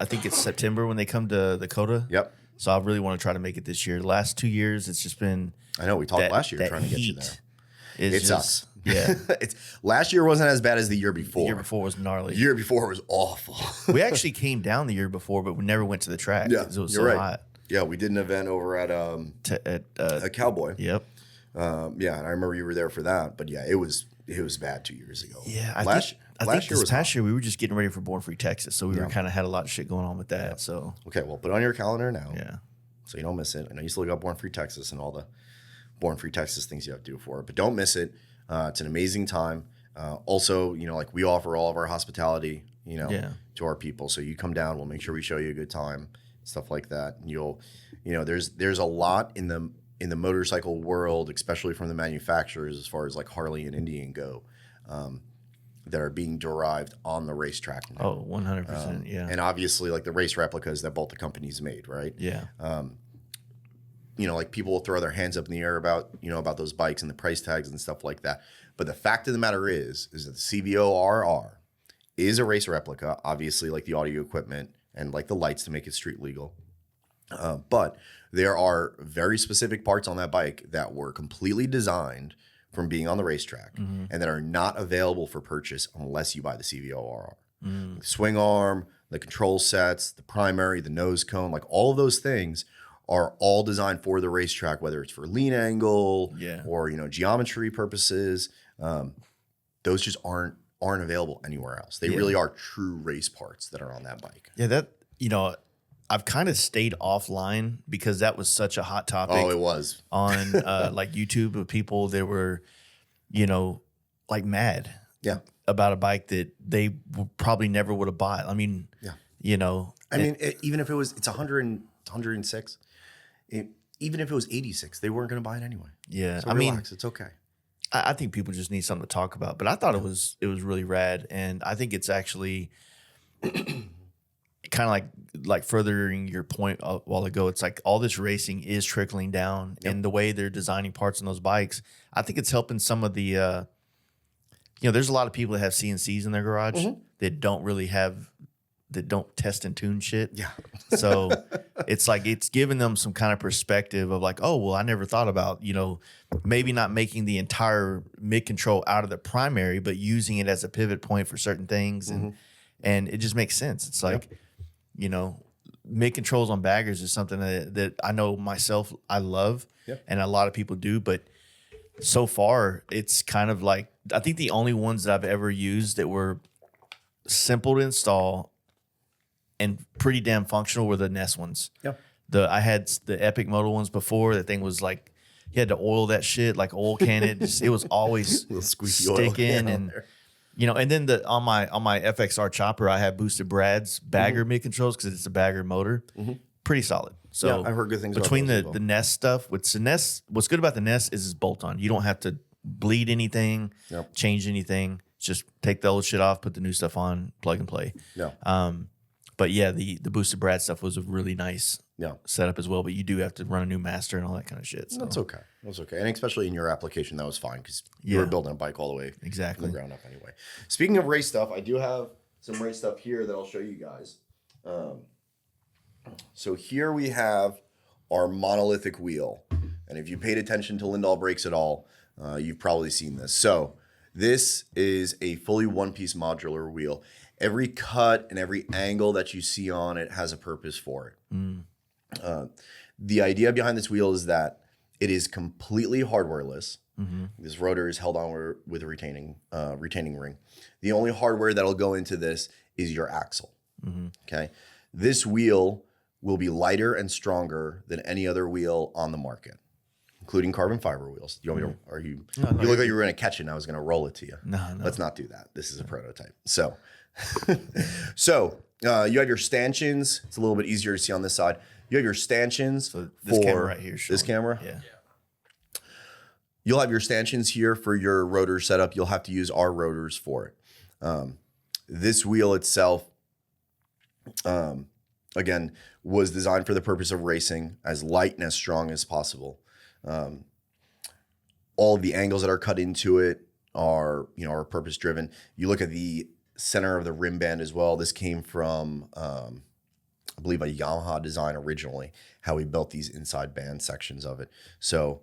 I think it's September when they come to Dakota. Yep. So I really want to try to make it this year. The last 2 years, it's just been. I know we talked last year trying to get you there. It sucks. Yeah. Last year wasn't as bad as the year before. The year before was gnarly. The year before was awful. We actually came down the year before, but we never went to the track because it was so hot. Yeah, we did an event over at Cowboy. Yep. Yeah, and I remember you were there for that. But yeah, it was bad 2 years ago. Yeah, I think this past year we were just getting ready for Born Free Texas, so we were kind of had a lot of shit going on with that. Yeah. So okay, well, put it on your calendar now. Yeah. So you don't miss it. I know you still got Born Free Texas and all the Born Free Texas things you have to do for it, but don't miss it. It's an amazing time. Also, like we offer all of our hospitality, to our people. So you come down, we'll make sure we show you a good time, stuff like that. And you'll, there's a lot in the motorcycle world, especially from the manufacturers, as far as like Harley and Indian go, that are being derived on the racetrack now. Oh, 100%. Yeah. And obviously like the race replicas that both the companies made, right? Yeah. Like people will throw their hands up in the air about those bikes and the price tags and stuff like that. But the fact of the matter is that the CVO-RR is a race replica, obviously like the audio equipment and like the lights to make it street legal. But there are very specific parts on that bike that were completely designed from being on the racetrack and that are not available for purchase unless you buy the CVO-RR. The swing arm, the control sets, the primary, the nose cone, like all of those things are all designed for the racetrack, whether it's for lean angle or, geometry purposes. Those just aren't available anywhere else. They really are true race parts that are on that bike. Yeah, that, I've kind of stayed offline because that was such a hot topic. Oh, it was. On like YouTube with people that were, like mad about a bike that they probably never would have bought. I mean, even if it's 106, even if it was 86, they weren't going to buy it anyway. Yeah. So relax, it's okay. I think people just need something to talk about, but I thought it was really rad. And I think it's actually kind of like furthering your point a while ago. It's like all this racing is trickling down and the way they're designing parts on those bikes. I think it's helping some of the, there's a lot of people that have CNCs in their garage that don't test and tune shit. Yeah. So it's like it's giving them some kind of perspective of like, oh, well, I never thought about, maybe not making the entire mid control out of the primary, but using it as a pivot point for certain things. And it just makes sense. It's like, mid controls on baggers is something that I know myself, I love and a lot of people do. But so far, it's kind of like, I think the only ones that I've ever used that were simple to install and pretty damn functional were the Ness ones. Yeah. I had the Epic Moto ones before. That thing was like, you had to oil that shit, like oil can it. It was always sticking and and then on my FXR chopper, I have boosted Brad's bagger mid controls because it's a bagger motor. Pretty solid. So I've heard good things between about the Ness stuff with the Ness. What's good about the Ness is it's bolt on. You don't have to bleed anything, change anything. Just take the old shit off, put the new stuff on, plug and play. Yeah. But yeah, the boosted Brad stuff was a really nice setup as well. But you do have to run a new master and all that kind of shit. So. That's okay. That's okay. And especially in your application, that was fine because you were building a bike all the way from the ground up anyway. Speaking of race stuff, I do have some race stuff here that I'll show you guys. So here we have our monolithic wheel. And if you paid attention to Lyndall Brakes at all, you've probably seen this. So this is a fully one-piece modular wheel. Every cut and every angle that you see on it has a purpose for it. The idea behind this wheel is that it is completely hardwareless. This rotor is held on with a retaining ring. The only hardware that'll go into this is your axle. Okay, this wheel will be lighter and stronger than any other wheel on the market, including carbon fiber wheels. You want me to? Are you? No, you look like you were going to catch it, and I was going to roll it to you. No. Let's not do that. This is a prototype. So, you have your stanchions. It's a little bit easier to see on this side. You have your stanchions. So this camera right here. This camera. Yeah. You'll have your stanchions here for your rotor setup. You'll have to use our rotors for it. This wheel itself, again, was designed for the purpose of racing, as light and as strong as possible. All of the angles that are cut into it are purpose driven. You look at the center of the rim band as well. This came from I believe, a Yamaha design originally, how we built these inside band sections of it. So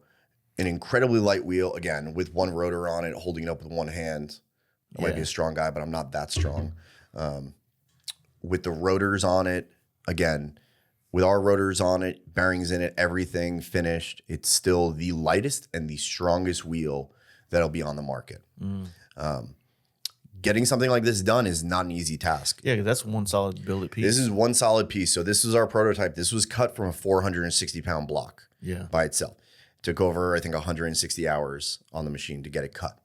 an incredibly light wheel, again, with one rotor on it, holding it up with one hand. I might be a strong guy, but I'm not that strong. With the rotors on it, again, with our rotors on it, bearings in it, everything finished, it's still the lightest and the strongest wheel that'll be on the market. Getting something like this done is not an easy task. Yeah, that's one solid billet piece. This is one solid piece. So this is our prototype. This was cut from a 460-pound block by itself. It took over, I think, 160 hours on the machine to get it cut.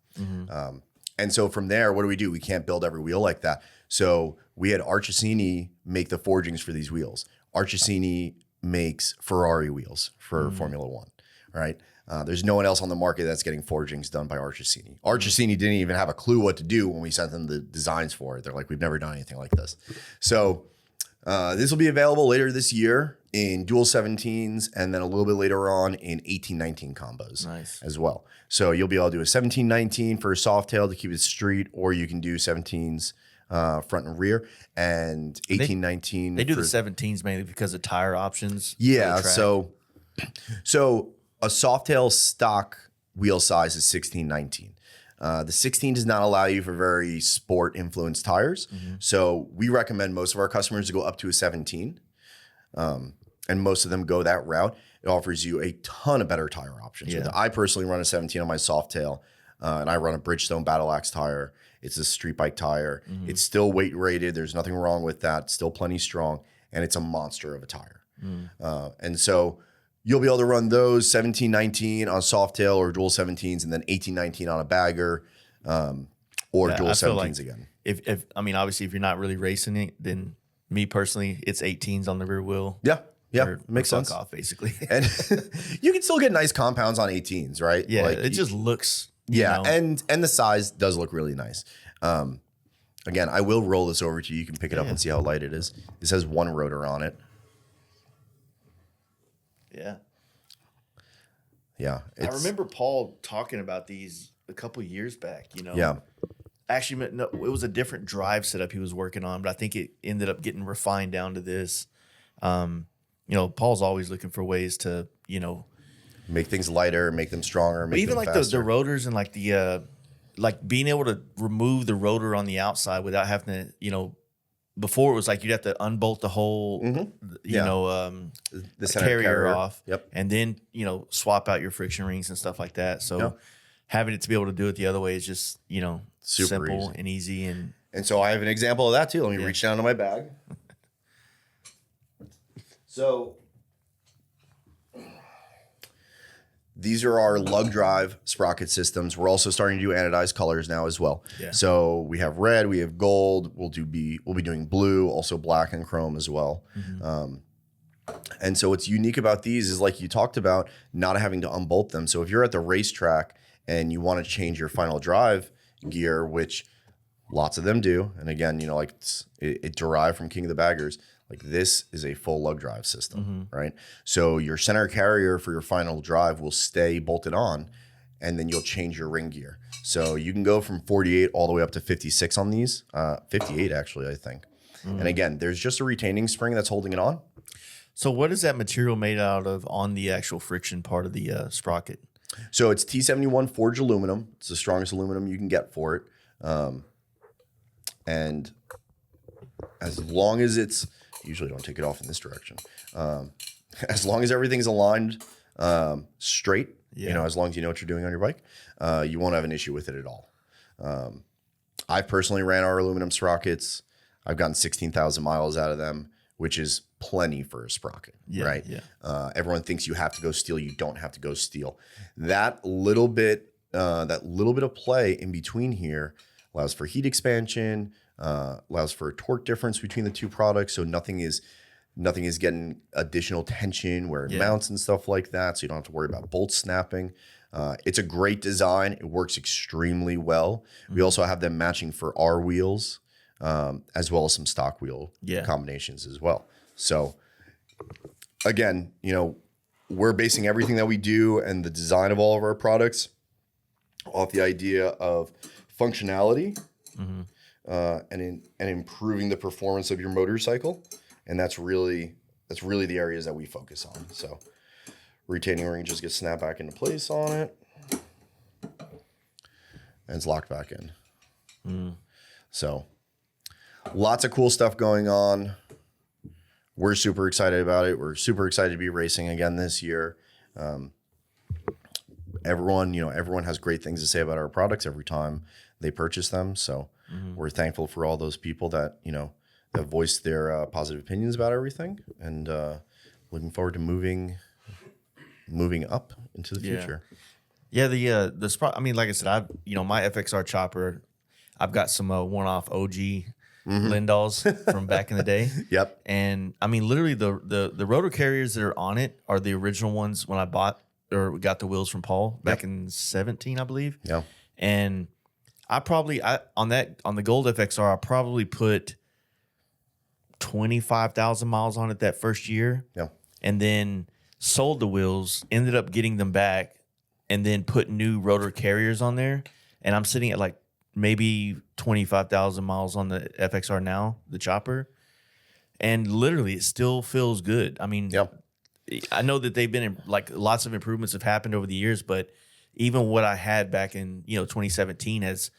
And so from there, what do? We can't build every wheel like that. So we had Archesini make the forgings for these wheels. Archesini makes Ferrari wheels for Formula One, right? There's no one else on the market that's getting forgings done by Archesini. Archesini didn't even have a clue what to do when we sent them the designs for it. They're like, we've never done anything like this. So this will be available later this year in dual 17s, and then a little bit later on in 18-19 combos as well. So you'll be able to do a 17-19 for a soft tail to keep it street, or you can do 17s front and rear, and 18-19. They do the 17s mainly because of tire options. Yeah, so a Softail stock wheel size is 16-19. The 16 does not allow you for very sport influenced tires. So we recommend most of our customers to go up to a 17. And most of them go that route. It offers you a ton of better tire options. Yeah. I personally run a 17 on my Softail, and I run a Bridgestone Battle Axe tire. It's a street bike tire. It's still weight rated. There's nothing wrong with that. It's still plenty strong, and it's a monster of a tire. And so you'll be able to run those 17-19 on Softail or dual 17s, and then 18-19 on a bagger, or dual 17s again. If I mean, obviously, if you're not really racing it, then me personally, it's 18s on the rear wheel. Yeah, makes sense. Off basically, and you can still get nice compounds on 18s, right? Yeah, like, it just looks. Yeah, and the size does look really nice. Again, I will roll this over to you. You can pick it up and see how light it is. This has one rotor on it. Yeah. I remember Paul talking about these a couple years back, Yeah. Actually, no, it was a different drive setup he was working on, but I think it ended up getting refined down to this. Paul's always looking for ways to, make things lighter, make them stronger, make even them like faster. the rotors and like the like being able to remove the rotor on the outside without having to, before it was like you'd have to unbolt the whole, the center carrier off, and then swap out your friction rings and stuff like that. So having it to be able to do it the other way is just super simple easy and easy. And so I have an example of that too. Let me reach down to my bag. So these are our lug drive sprocket systems. We're also starting to do anodized colors now as well. Yeah. So we have red, we have gold. We'll be doing blue, also black and chrome as well. And so what's unique about these is, like you talked about, not having to unbolt them. So if you're at the racetrack and you want to change your final drive gear, which lots of them do, and again, it derived from King of the Baggers. Like, this is a full lug drive system, right? So your center carrier for your final drive will stay bolted on, and then you'll change your ring gear. So you can go from 48 all the way up to 56 on these, 58 actually, I think. And again, there's just a retaining spring that's holding it on. So what is that material made out of on the actual friction part of the sprocket? So it's T71 forged aluminum. It's the strongest aluminum you can get for it. And as long as it's, usually don't take it off in this direction. As long as everything's aligned straight, as long as you know what you're doing on your bike, you won't have an issue with it at all. I've personally ran our aluminum sprockets. I've gotten 16,000 miles out of them, which is plenty for a sprocket, right? Yeah. Everyone thinks you have to go steel. You don't have to go steel. That little bit of play in between here allows for heat expansion, allows for a torque difference between the two products, so nothing is getting additional tension where it mounts and stuff like that, so you don't have to worry about bolts snapping. It's a great design. It works extremely well. We also have them matching for our wheels, as well as some stock wheel combinations as well. So again, we're basing everything that we do and the design of all of our products off the idea of functionality, and improving the performance of your motorcycle, And that's really the areas that we focus on. So retaining ring just gets snapped back into place on it. And it's locked back in. So lots of cool stuff going on. We're super excited about it. We're super excited to be racing again this year. Everyone has great things to say about our products every time they purchase them. So we're thankful for all those people that, that voiced their positive opinions about everything, and looking forward to moving up into the future. Yeah, the spot. I mean, like I said, I've my FXR chopper. I've got some one-off OG Lyndalls from back in the day. Yep. And I mean, literally the rotor carriers that are on it are the original ones when I bought or got the wheels from Paul back in 2017, I believe. Yeah. And I on the Gold FXR, I probably put 25,000 miles on it that first year. Yeah. And then sold the wheels, ended up getting them back, and then put new rotor carriers on there. And I'm sitting at like maybe 25,000 miles on the FXR now, the chopper. And literally it still feels good. I mean, I know that they've been like lots of improvements have happened over the years, but even what I had back in, 2017 has,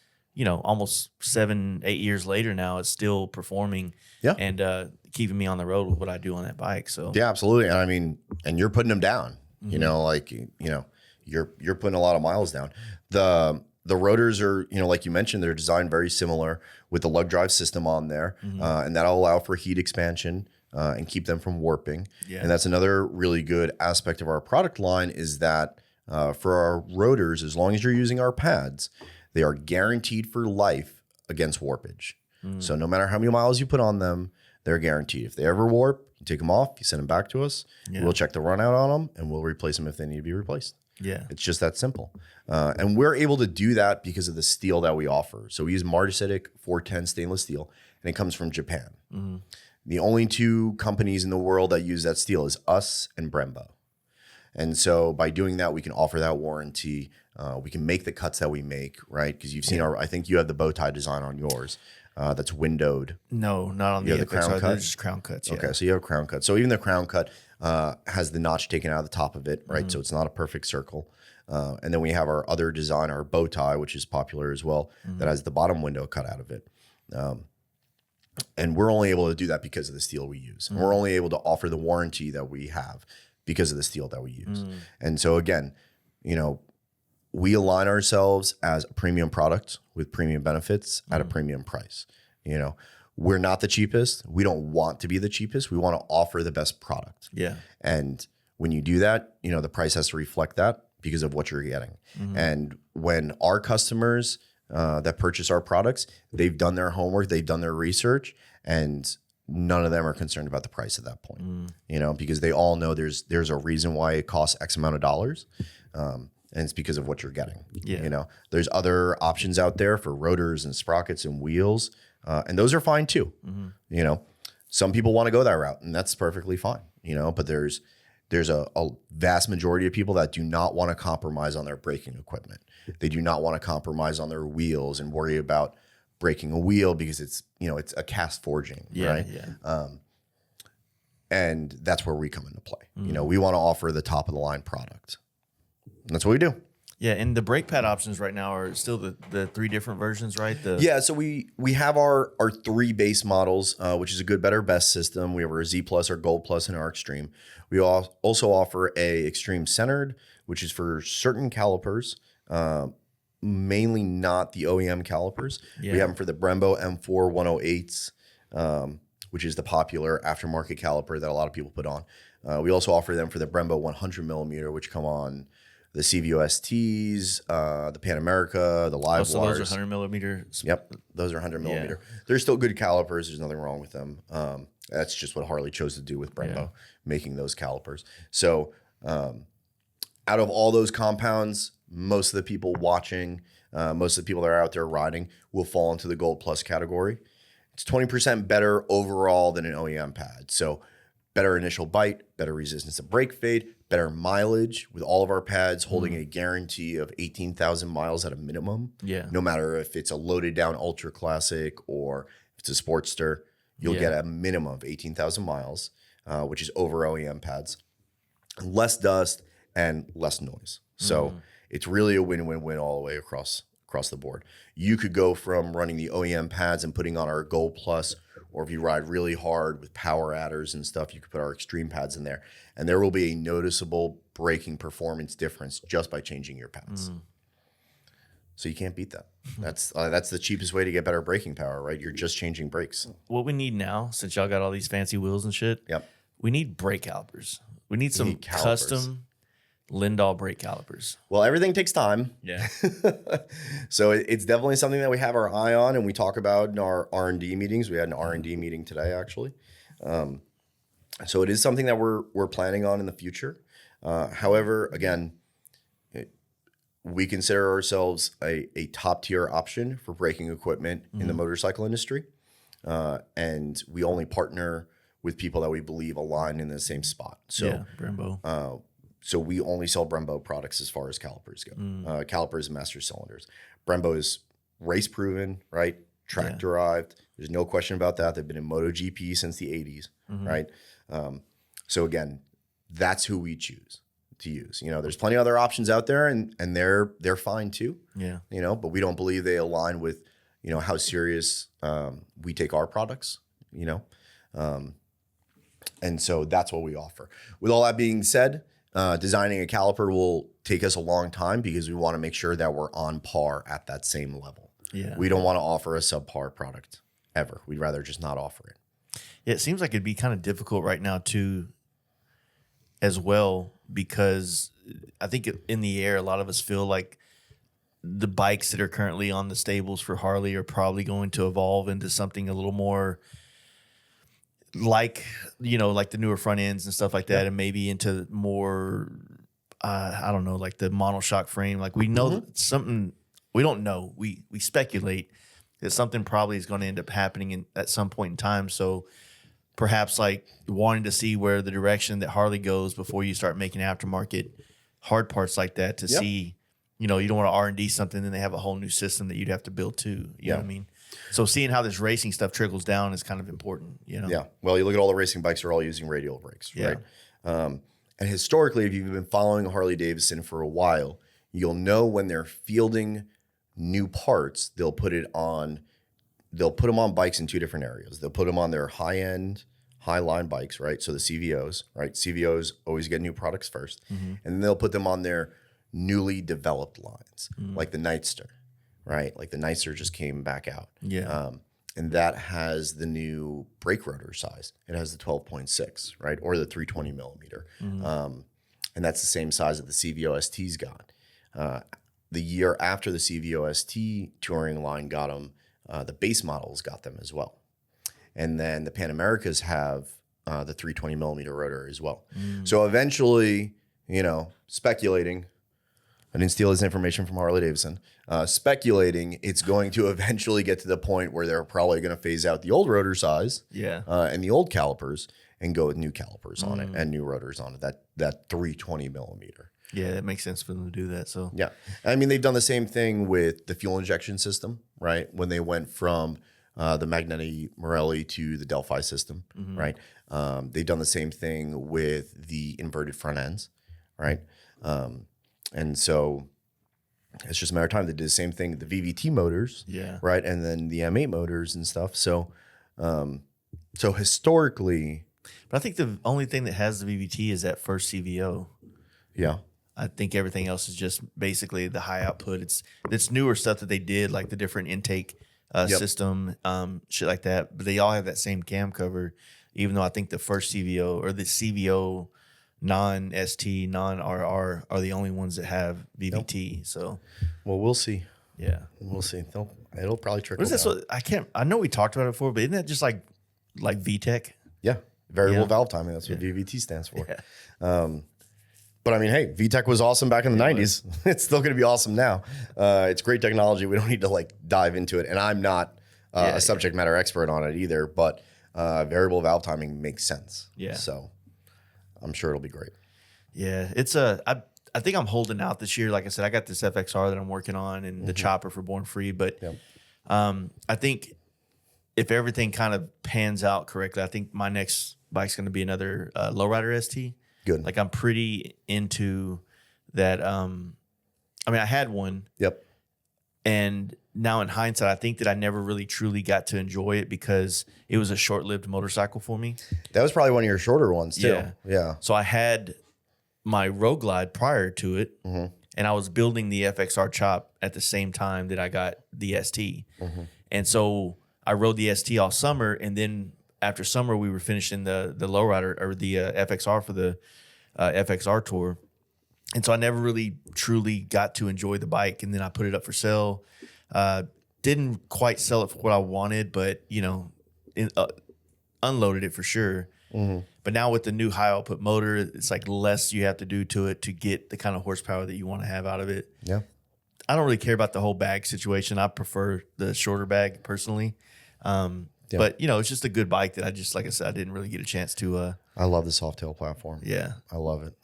almost 7-8 years later now, it's still performing and keeping me on the road with what I do on that bike. So yeah, absolutely. And I mean, and you're putting them down, you're putting a lot of miles down. The rotors are, like you mentioned, they're designed very similar with the lug drive system on there, and that'll allow for heat expansion and keep them from warping. Yeah. And that's another really good aspect of our product line is that for our rotors, as long as you're using our pads, they are guaranteed for life against warpage. So no matter how many miles you put on them, they're guaranteed. If they ever warp, you take them off, you send them back to us. Yeah. We'll check the run out on them, and we'll replace them if they need to be replaced. Yeah. It's just that simple. And we're able to do that because of the steel that we offer. So we use martensitic 410 stainless steel, and it comes from Japan. The only two companies in the world that use that steel is us and Brembo. And so by doing that, we can offer that warranty. We can make the cuts that we make, right? Because you've seen I think you have the bow tie design on yours. That's windowed. No, not on the crown cut. Just crown cuts. Yeah. Okay, so you have a crown cut. So even the crown cut has the notch taken out of the top of it, right? So it's not a perfect circle. And then we have our other design, our bow tie, which is popular as well, that has the bottom window cut out of it. And we're only able to do that because of the steel we use. And we're only able to offer the warranty that we have because of the steel that we use. And so again, we align ourselves as a premium product with premium benefits at a premium price. We're not the cheapest. We don't want to be the cheapest. We want to offer the best product. Yeah. And when you do that, the price has to reflect that because of what you're getting. And when our customers that purchase our products, they've done their homework, they've done their research, and none of them are concerned about the price at that point, because they all know there's a reason why it costs X amount of dollars. And it's because of what you're getting. Yeah. There's other options out there for rotors and sprockets and wheels. And those are fine too. Some people want to go that route, and that's perfectly fine, but there's a vast majority of people that do not want to compromise on their braking equipment. They do not want to compromise on their wheels and worry about breaking a wheel because it's a cast forging, right? Yeah. And that's where we come into play. We want to offer the top of the line product. And that's what we do. Yeah, and the brake pad options right now are still the three different versions, right? So we have our three base models, which is a good, better, best system. We have our Z Plus, our Gold Plus, and our Extreme. We also offer a Extreme Centered, which is for certain calipers, mainly not the OEM calipers. Yeah. We have them for the Brembo M4 108s, which is the popular aftermarket caliper that a lot of people put on. We also offer them for the Brembo 100 millimeter, which come on the CVOSTs, the Pan America, the Live so Wires. Those are 100 millimeter. Yep, those are 100 millimeter. They're still good calipers. There's nothing wrong with them. That's just what Harley chose to do with Brembo, making those calipers. So out of all those compounds, most of the people watching, most of the people that are out there riding will fall into the Gold Plus category. It's 20% better overall than an OEM pad. So better initial bite, better resistance to brake fade, better mileage with all of our pads holding a guarantee of 18,000 miles at a minimum. Yeah. No matter if it's a loaded down ultra classic or if it's a Sportster, You'll get a minimum of 18,000 miles, which is over OEM pads, less dust and less noise. So it's really a win-win-win all the way across the board. You could go from running the OEM pads and putting on our Gold Plus, or if you ride really hard with power adders and stuff, you could put our Extreme pads in there, and there will be a noticeable braking performance difference just by changing your pads. So you can't beat that. That's the cheapest way to get better braking power, right? You're just changing brakes. What we need now, since y'all got all these fancy wheels and shit, we need brake calipers. We need some custom Lyndall brake calipers. Well, everything takes time. Yeah. So it's definitely something that we have our eye on and we talk about in our R&D meetings. We had an R&D meeting today, actually. So it is something that we're planning on in the future. However, again, we consider ourselves a top tier option for braking equipment in the motorcycle industry. And we only partner with people that we believe align in the same spot. So Brembo. So we only sell Brembo products as far as calipers go. Calipers and master cylinders. Brembo is race proven, right? Track derived. There's no question about that. They've been in MotoGP since the 80s, right? So again, that's who we choose to use. There's plenty of other options out there, and they're fine too. Yeah. But we don't believe they align with how serious we take our products. And so that's what we offer. With all that being said, designing a caliper will take us a long time because we want to make sure that we're on par at that same level. Yeah. We don't want to offer a subpar product ever. We'd rather just not offer it. Yeah, it seems like it'd be kind of difficult right now too, as well, because I think in the air, a lot of us feel like the bikes that are currently on the stables for Harley are probably going to evolve into something a little more like the newer front ends and stuff like that, and maybe into more, I don't know, like the monoshock frame. Like we know that something, we don't know. We speculate that something probably is going to end up happening at some point in time. So perhaps like wanting to see where the direction that Harley goes before you start making aftermarket hard parts like that to see, you don't want to R&D something, then they have a whole new system that you'd have to build too. You know what I mean? So seeing how this racing stuff trickles down is kind of important, Yeah. Well, you look at all the racing bikes are all using radial brakes, right? And historically, if you've been following Harley Davidson for a while, you'll know when they're fielding new parts, they'll put them on bikes in two different areas. They'll put them on their high-end, high-line bikes, right? So the CVOs, right? CVOs always get new products first. And then they'll put them on their newly developed lines, like the Nightster. Right, like the Nightster just came back out. And that has the new brake rotor size. It has the 12.6, right, or the 320 millimeter, and that's the same size that the CVO ST's got. The year after the CVO ST touring line got them, the base models got them as well, and then the Pan Americas have the 320 millimeter rotor as well. So eventually, speculating. I didn't steal this information from Harley Davidson. Speculating, it's going to eventually get to the point where they're probably going to phase out the old rotor size and the old calipers and go with new calipers on it and new rotors on it, that 320 millimeter. Yeah, it makes sense for them to do that. So I mean, they've done the same thing with the fuel injection system, right? When they went from the Magneti Marelli to the Delphi system, right? They've done the same thing with the inverted front ends, right? And so it's just a matter of time. They did the same thing with the VVT motors, right? And then the M8 motors and stuff. So so historically... But I think the only thing that has the VVT is that first CVO. Yeah. I think everything else is just basically the high output. It's newer stuff that they did, like the different intake system, shit like that. But they all have that same cam cover, even though I think the first CVO or the CVO non-ST, non-RR are the only ones that have VVT. So, well, we'll see. Yeah, we'll see. It'll probably trickle. What is that? So I know we talked about it before, but isn't that just like VTEC? Yeah, variable valve timing. That's what VVT stands for. But I mean, hey, VTEC was awesome back in the 90s. It's still going to be awesome now. It's great technology. We don't need to dive into it. And I'm not a subject matter expert on it either. But variable valve timing makes sense. Yeah. So I'm sure it'll be great. Yeah, it's I think I'm holding out this year. Like I said, I got this FXR that I'm working on and the chopper for Born Free. But I think if everything kind of pans out correctly, I think my next bike's going to be another lowrider ST. Good. Like I'm pretty into that. I mean, I had one. Yep. And now in hindsight, I think that I never really truly got to enjoy it because it was a short-lived motorcycle for me. That was probably one of your shorter ones too. Yeah. So I had my Road Glide prior to it, and I was building the FXR chop at the same time that I got the ST. And so I rode the ST all summer, and then after summer, we were finishing the lowrider or the FXR for the FXR tour. And so I never really truly got to enjoy the bike. And then I put it up for sale. Didn't quite sell it for what I wanted, but, you know, unloaded it for sure. But now with the new high output motor, it's like less you have to do to it to get the kind of horsepower that you want to have out of it. Yeah. I don't really care about the whole bag situation. I prefer the shorter bag personally. But, you know, it's just a good bike that I just, like I said, I didn't really get a chance to. I love the Softail platform. Yeah. I love it.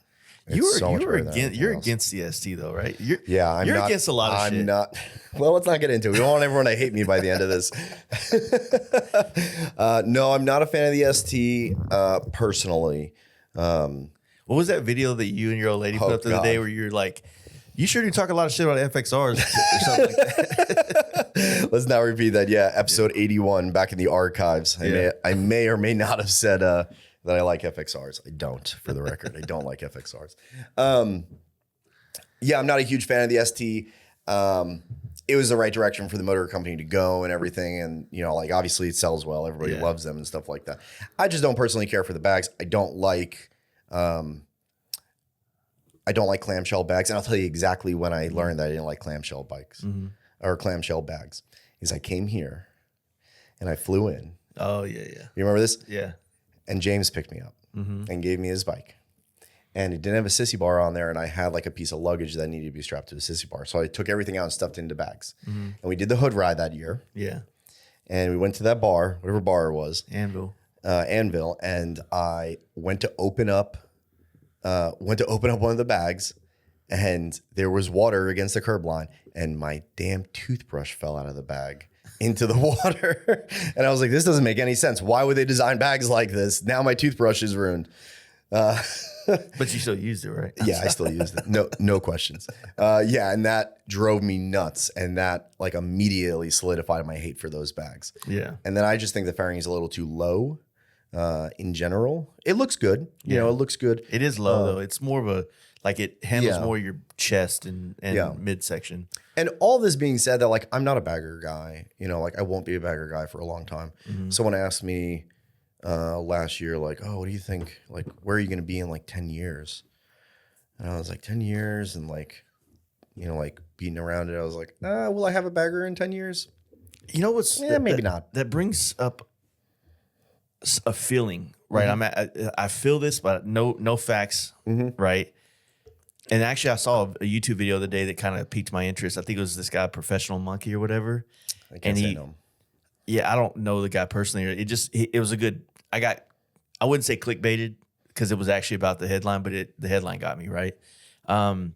You're against the ST though, right? You're against a lot of shit. I'm not. Well, let's not get into it. We don't want everyone to hate me by the end of this. No, I'm not a fan of the ST personally. What was that video that you and your old lady put up the other day where you're like, you sure do talk a lot of shit about FXRs or something like that? Let's not repeat that. Yeah, episode 81 back in the archives. I may or may not have said that I like FXRs. I don't, for the record. I don't like FXRs. Yeah, I'm not a huge fan of the ST. It was the right direction for the motor company to go and everything. And, you know, like obviously it sells well. Everybody loves them and stuff like that. I just don't personally care for the bags. I don't like clamshell bags. And I'll tell you exactly when I learned that I didn't like clamshell bikes or clamshell bags. Is I came here and I flew in. Oh, yeah. You remember this? Yeah. And James picked me up and gave me his bike. And it didn't have a sissy bar on there. And I had like a piece of luggage that needed to be strapped to the sissy bar. So I took everything out and stuffed it into bags. And we did the hood ride that year. Yeah. And we went to that bar, whatever bar it was. Anvil. And I went to open up one of the bags. And there was water against the curb line. And my damn toothbrush fell out of the bag into the water. And I was like, this doesn't make any sense. Why would they design bags like this? Now my toothbrush is ruined. But you still used it, right? Yeah, I still used it. No questions. Yeah, and that drove me nuts. And that like immediately solidified my hate for those bags. Yeah. And then I just think the fairing is a little too low in general. It looks good. You know, it looks good. It is low though. It's more of a, like it handles more your chest and midsection. And all this being said, that like I'm not a bagger guy, you know, like I won't be a bagger guy for a long time. Someone asked me last year, like, oh, what do you think? Like, where are you going to be in like 10 years? And I was like, 10 years and like, you know, like beating around it. I was like, will I have a bagger in 10 years? You know what's maybe not. That brings up a feeling, right? I feel this, but no facts, right? And actually, I saw a YouTube video the other day that kind of piqued my interest. I think it was this guy, Professional Monkey or whatever. I can't say no. Yeah, I don't know the guy personally. It was a good. I wouldn't say clickbaited because it was actually about the headline, but the headline got me right. And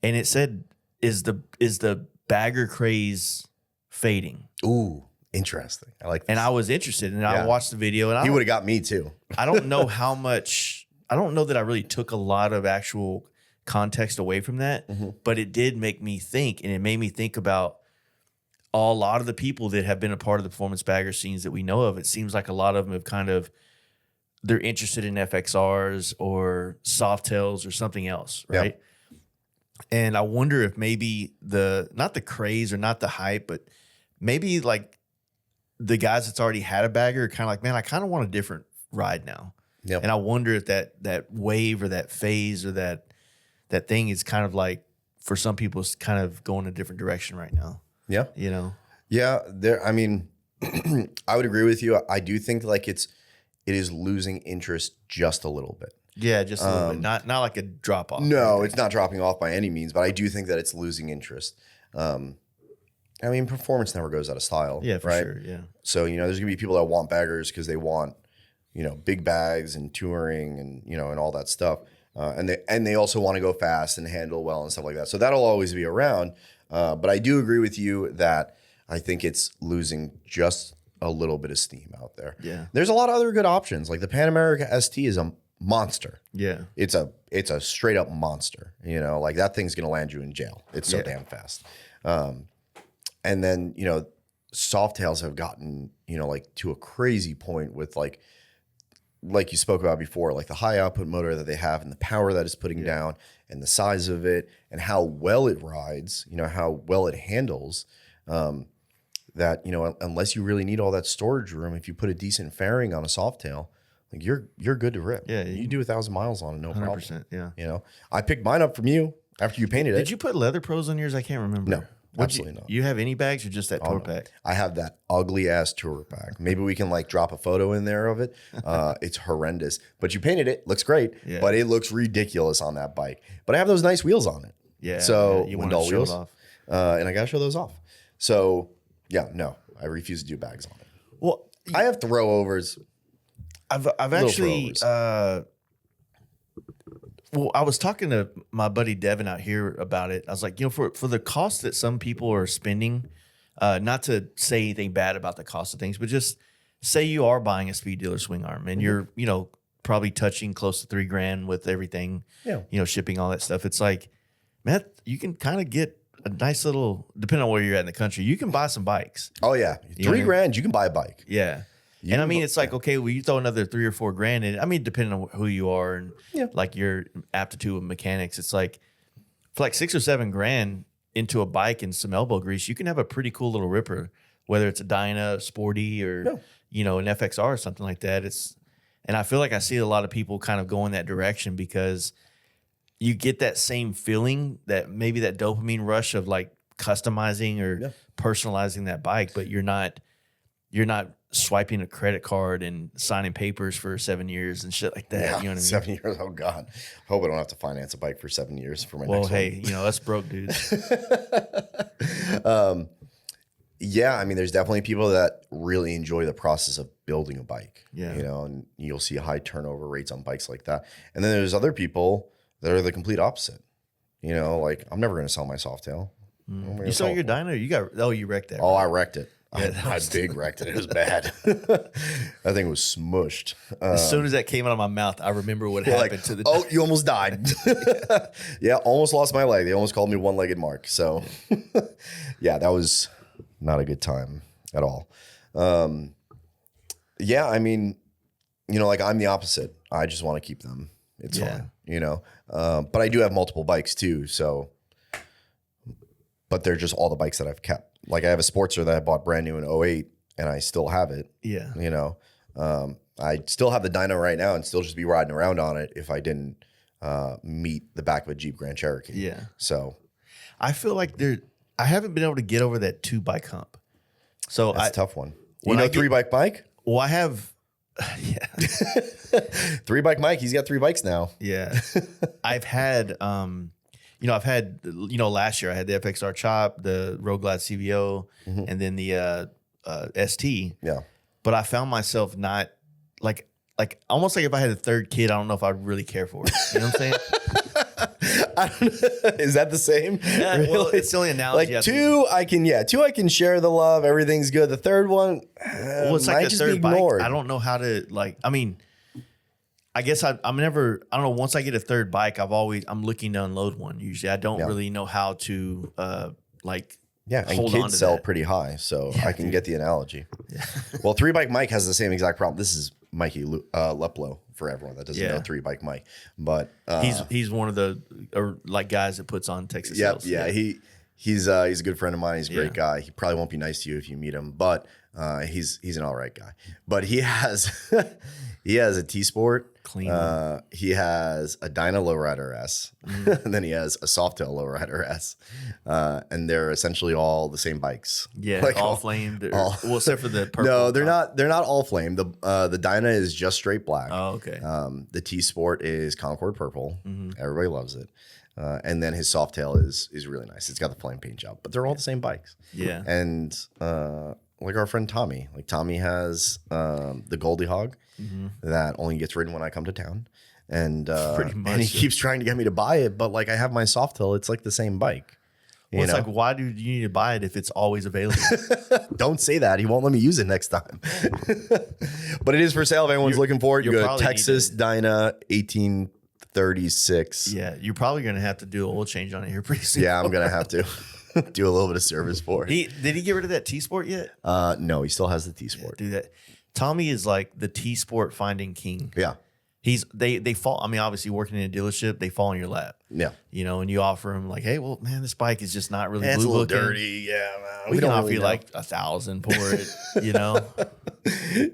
it said, "Is the bagger craze fading?" Ooh, interesting. I like that. And I was interested, and I watched the video, and he would have got me too. I don't know how much. I don't know that I really took a lot of actual context away from that, but it did make me think, and it made me think about a lot of the people that have been a part of the performance bagger scenes that we know of. It seems like a lot of them have they're interested in FXRs or Softails or something else, right? Yep. And I wonder if maybe not the craze or not the hype, but maybe like the guys that's already had a bagger are kind of like, man, I kind of want a different ride now. Yep. And I wonder if that wave or that phase or that thing is kind of like, for some people, it's kind of going a different direction right now. Yeah. You know? Yeah. I mean, I would agree with you. I do think like it is losing interest just a little bit. Yeah, just a little bit. Not like a drop off. No, it's not dropping off by any means, but I do think that it's losing interest. I mean, performance never goes out of style. Yeah, for sure. Yeah. So, you know, there's gonna be people that want baggers because they want, you know, big bags and touring and, you know, and all that stuff. And they also want to go fast and handle well and stuff like that. So that'll always be around. But I do agree with you that I think it's losing just a little bit of steam out there. Yeah. There's a lot of other good options. Like the Pan America ST is a monster. Yeah. It's a straight up monster. You know, like that thing's gonna land you in jail. It's so damn fast. And then, you know, Softails have gotten, you know, like to a crazy point with like you spoke about before, like the high output motor that they have and the power that it's putting down and the size of it and how well it rides, you know, how well it handles, that, you know, unless you really need all that storage room, if you put a decent fairing on a Softail, like you're good to rip. Yeah. You can do 1,000 miles on it, no 100%, problem. Yeah. You know, I picked mine up from you after you painted it. Did you put leather pros on yours? I can't remember. No. Absolutely not. You have any bags or just that tour pack? I have that ugly ass tour pack. Maybe we can like drop a photo in there of it. It's horrendous, but you painted it. Looks great, but it looks ridiculous on that bike. But I have those nice wheels on it. Yeah. So you want to show it off. And I got to show those off. So yeah, no, I refuse to do bags on it. Well, I have throwovers. I've actually, well, I was talking to my buddy Devin out here about it. I was like, you know, for the cost that some people are spending, not to say anything bad about the cost of things, but just say you are buying a speed dealer swing arm and you're, you know, probably touching close to $3,000 with everything, you know, shipping, all that stuff. It's like, man, you can kind of get a nice little, depending on where you're at in the country, you can buy some bikes. Oh yeah. $3,000, you can buy a bike. Yeah. And I mean, it's like, okay, well, you throw another $3,000 or $4,000 in. I mean, depending on who you are and like your aptitude with mechanics, it's like for like $6,000 or $7,000 into a bike and some elbow grease, you can have a pretty cool little ripper, whether it's a Dyna, a Sporty, or you know, an FXR or something like that. And I feel like I see a lot of people kind of go in that direction because you get that same feeling, that maybe that dopamine rush of like customizing or personalizing that bike, but you're not swiping a credit card and signing papers for 7 years and shit like that. Yeah, you know what I mean? 7 years. Oh God. Hope I don't have to finance a bike for 7 years for my next one. Well, hey, you know, us broke dudes. Yeah, I mean, there's definitely people that really enjoy the process of building a bike. Yeah. You know, and you'll see high turnover rates on bikes like that. And then there's other people that are the complete opposite. You know, like I'm never going to sell my Softail. You sold your Dyna? You wrecked that. Oh, right? I wrecked it. I big wrecked it. It was bad. That thing was smushed. As soon as that came out of my mouth, I remember what happened to the. Oh, you almost died. Yeah, almost lost my leg. They almost called me one-legged Mark. So, yeah, that was not a good time at all. Yeah, I mean, you know, like I'm the opposite. I just want to keep them. It's fine, you know. But I do have multiple bikes too. So, but they're just all the bikes that I've kept. Like I have a Sportster that I bought brand new in 2008 and I still have it. Yeah. You know, I still have the Dyna right now and still just be riding around on it if I didn't meet the back of a Jeep Grand Cherokee. Yeah. So I feel like I haven't been able to get over that 2-bike hump. So that's a tough one. You know, 3-bike bike? Well, I have, 3-bike Mike. He's got 3 bikes now. Yeah. I've had, last year I had the FXR Chop, the Road Glide CVO, and then the ST. Yeah. But I found myself not like almost like if I had a third kid, I don't know if I'd really care for it. You know what I'm saying? Is that the same? Yeah, really? Well, it's the only analogy. Like 2, I can share the love. Everything's good. The third one, it's like a third bike. I don't know how to I guess I don't know. Once I get a third bike, I'm looking to unload one. Usually I don't really know how to and hold on kids to sell that. pretty high. So I can get the analogy. Yeah. Well, 3-bike Mike has the same exact problem. This is Mikey Leplo for everyone that doesn't know 3-bike Mike, but he's one of the guys that puts on Texas Hills. Yeah. He's a good friend of mine. He's a great guy. He probably won't be nice to you if you meet him, but he's an all right guy. But he has a T-Sport. Clean. He has a Dyna Lowrider S, and then he has a Softail Lowrider S, and they're essentially all the same bikes. Yeah, like all flamed. Well, except for the purple. No, they're not. They're not all flamed. The Dyna is just straight black. Oh, okay. The T-Sport is Concord purple. Everybody loves it. And then his Softail is really nice. It's got the flame paint job, but they're all the same bikes. Yeah. And like our friend Tommy, Tommy has the Goldie Hog that only gets ridden when I come to town. And, pretty much and he keeps trying to get me to buy it, but I have my Softail. It's like the same bike. Well, it's like, why do you need to buy it if it's always available? Don't say that. He won't let me use it next time. But it is for sale if anyone's looking for it. You go to Texas Dyna 1836. Yeah, you're probably going to have to do an oil change on it here pretty soon. Yeah, I'm going to have to do a little bit of service for it. Did he get rid of that T-Sport yet? No, he still has the T-Sport. Yeah, do that. Tommy is like the T-Sport finding king. Yeah. They fall. I mean, obviously working in a dealership, they fall in your lap. Yeah. You know, and you offer them like, hey, well, man, this bike is just not really it's blue a little looking. dirty. Yeah, man. We can offer you like 1,000 for it, you know?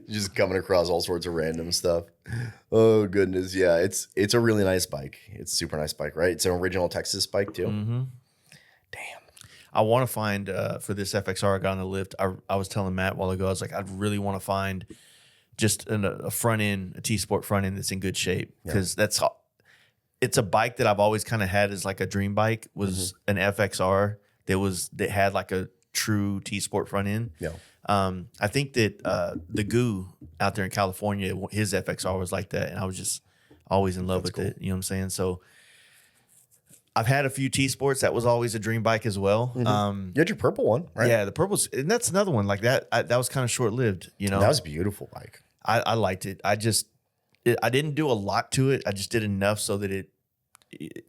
Just coming across all sorts of random stuff. Oh, goodness. Yeah, it's a really nice bike. It's a super nice bike, right? It's an original Texas bike, too. Mm-hmm. Damn. I want to find, for this FXR I got on the lift, I was telling Matt a while ago, I was like, I'd really want to find just a front end, a T-Sport front end that's in good shape. Because it's a bike that I've always kind of had as like a dream bike, was an FXR that had like a true T-Sport front end. Yeah. I think that the Goo out there in California, his FXR was like that, and I was just always in love with it. You know what I'm saying? So I've had a few T-Sports. That was always a dream bike as well. You had your purple one, right? Yeah, the purple's, and that's another one like that. That was kind of short lived. You know, that was a beautiful bike. I liked it. I didn't do a lot to it. I just did enough so that it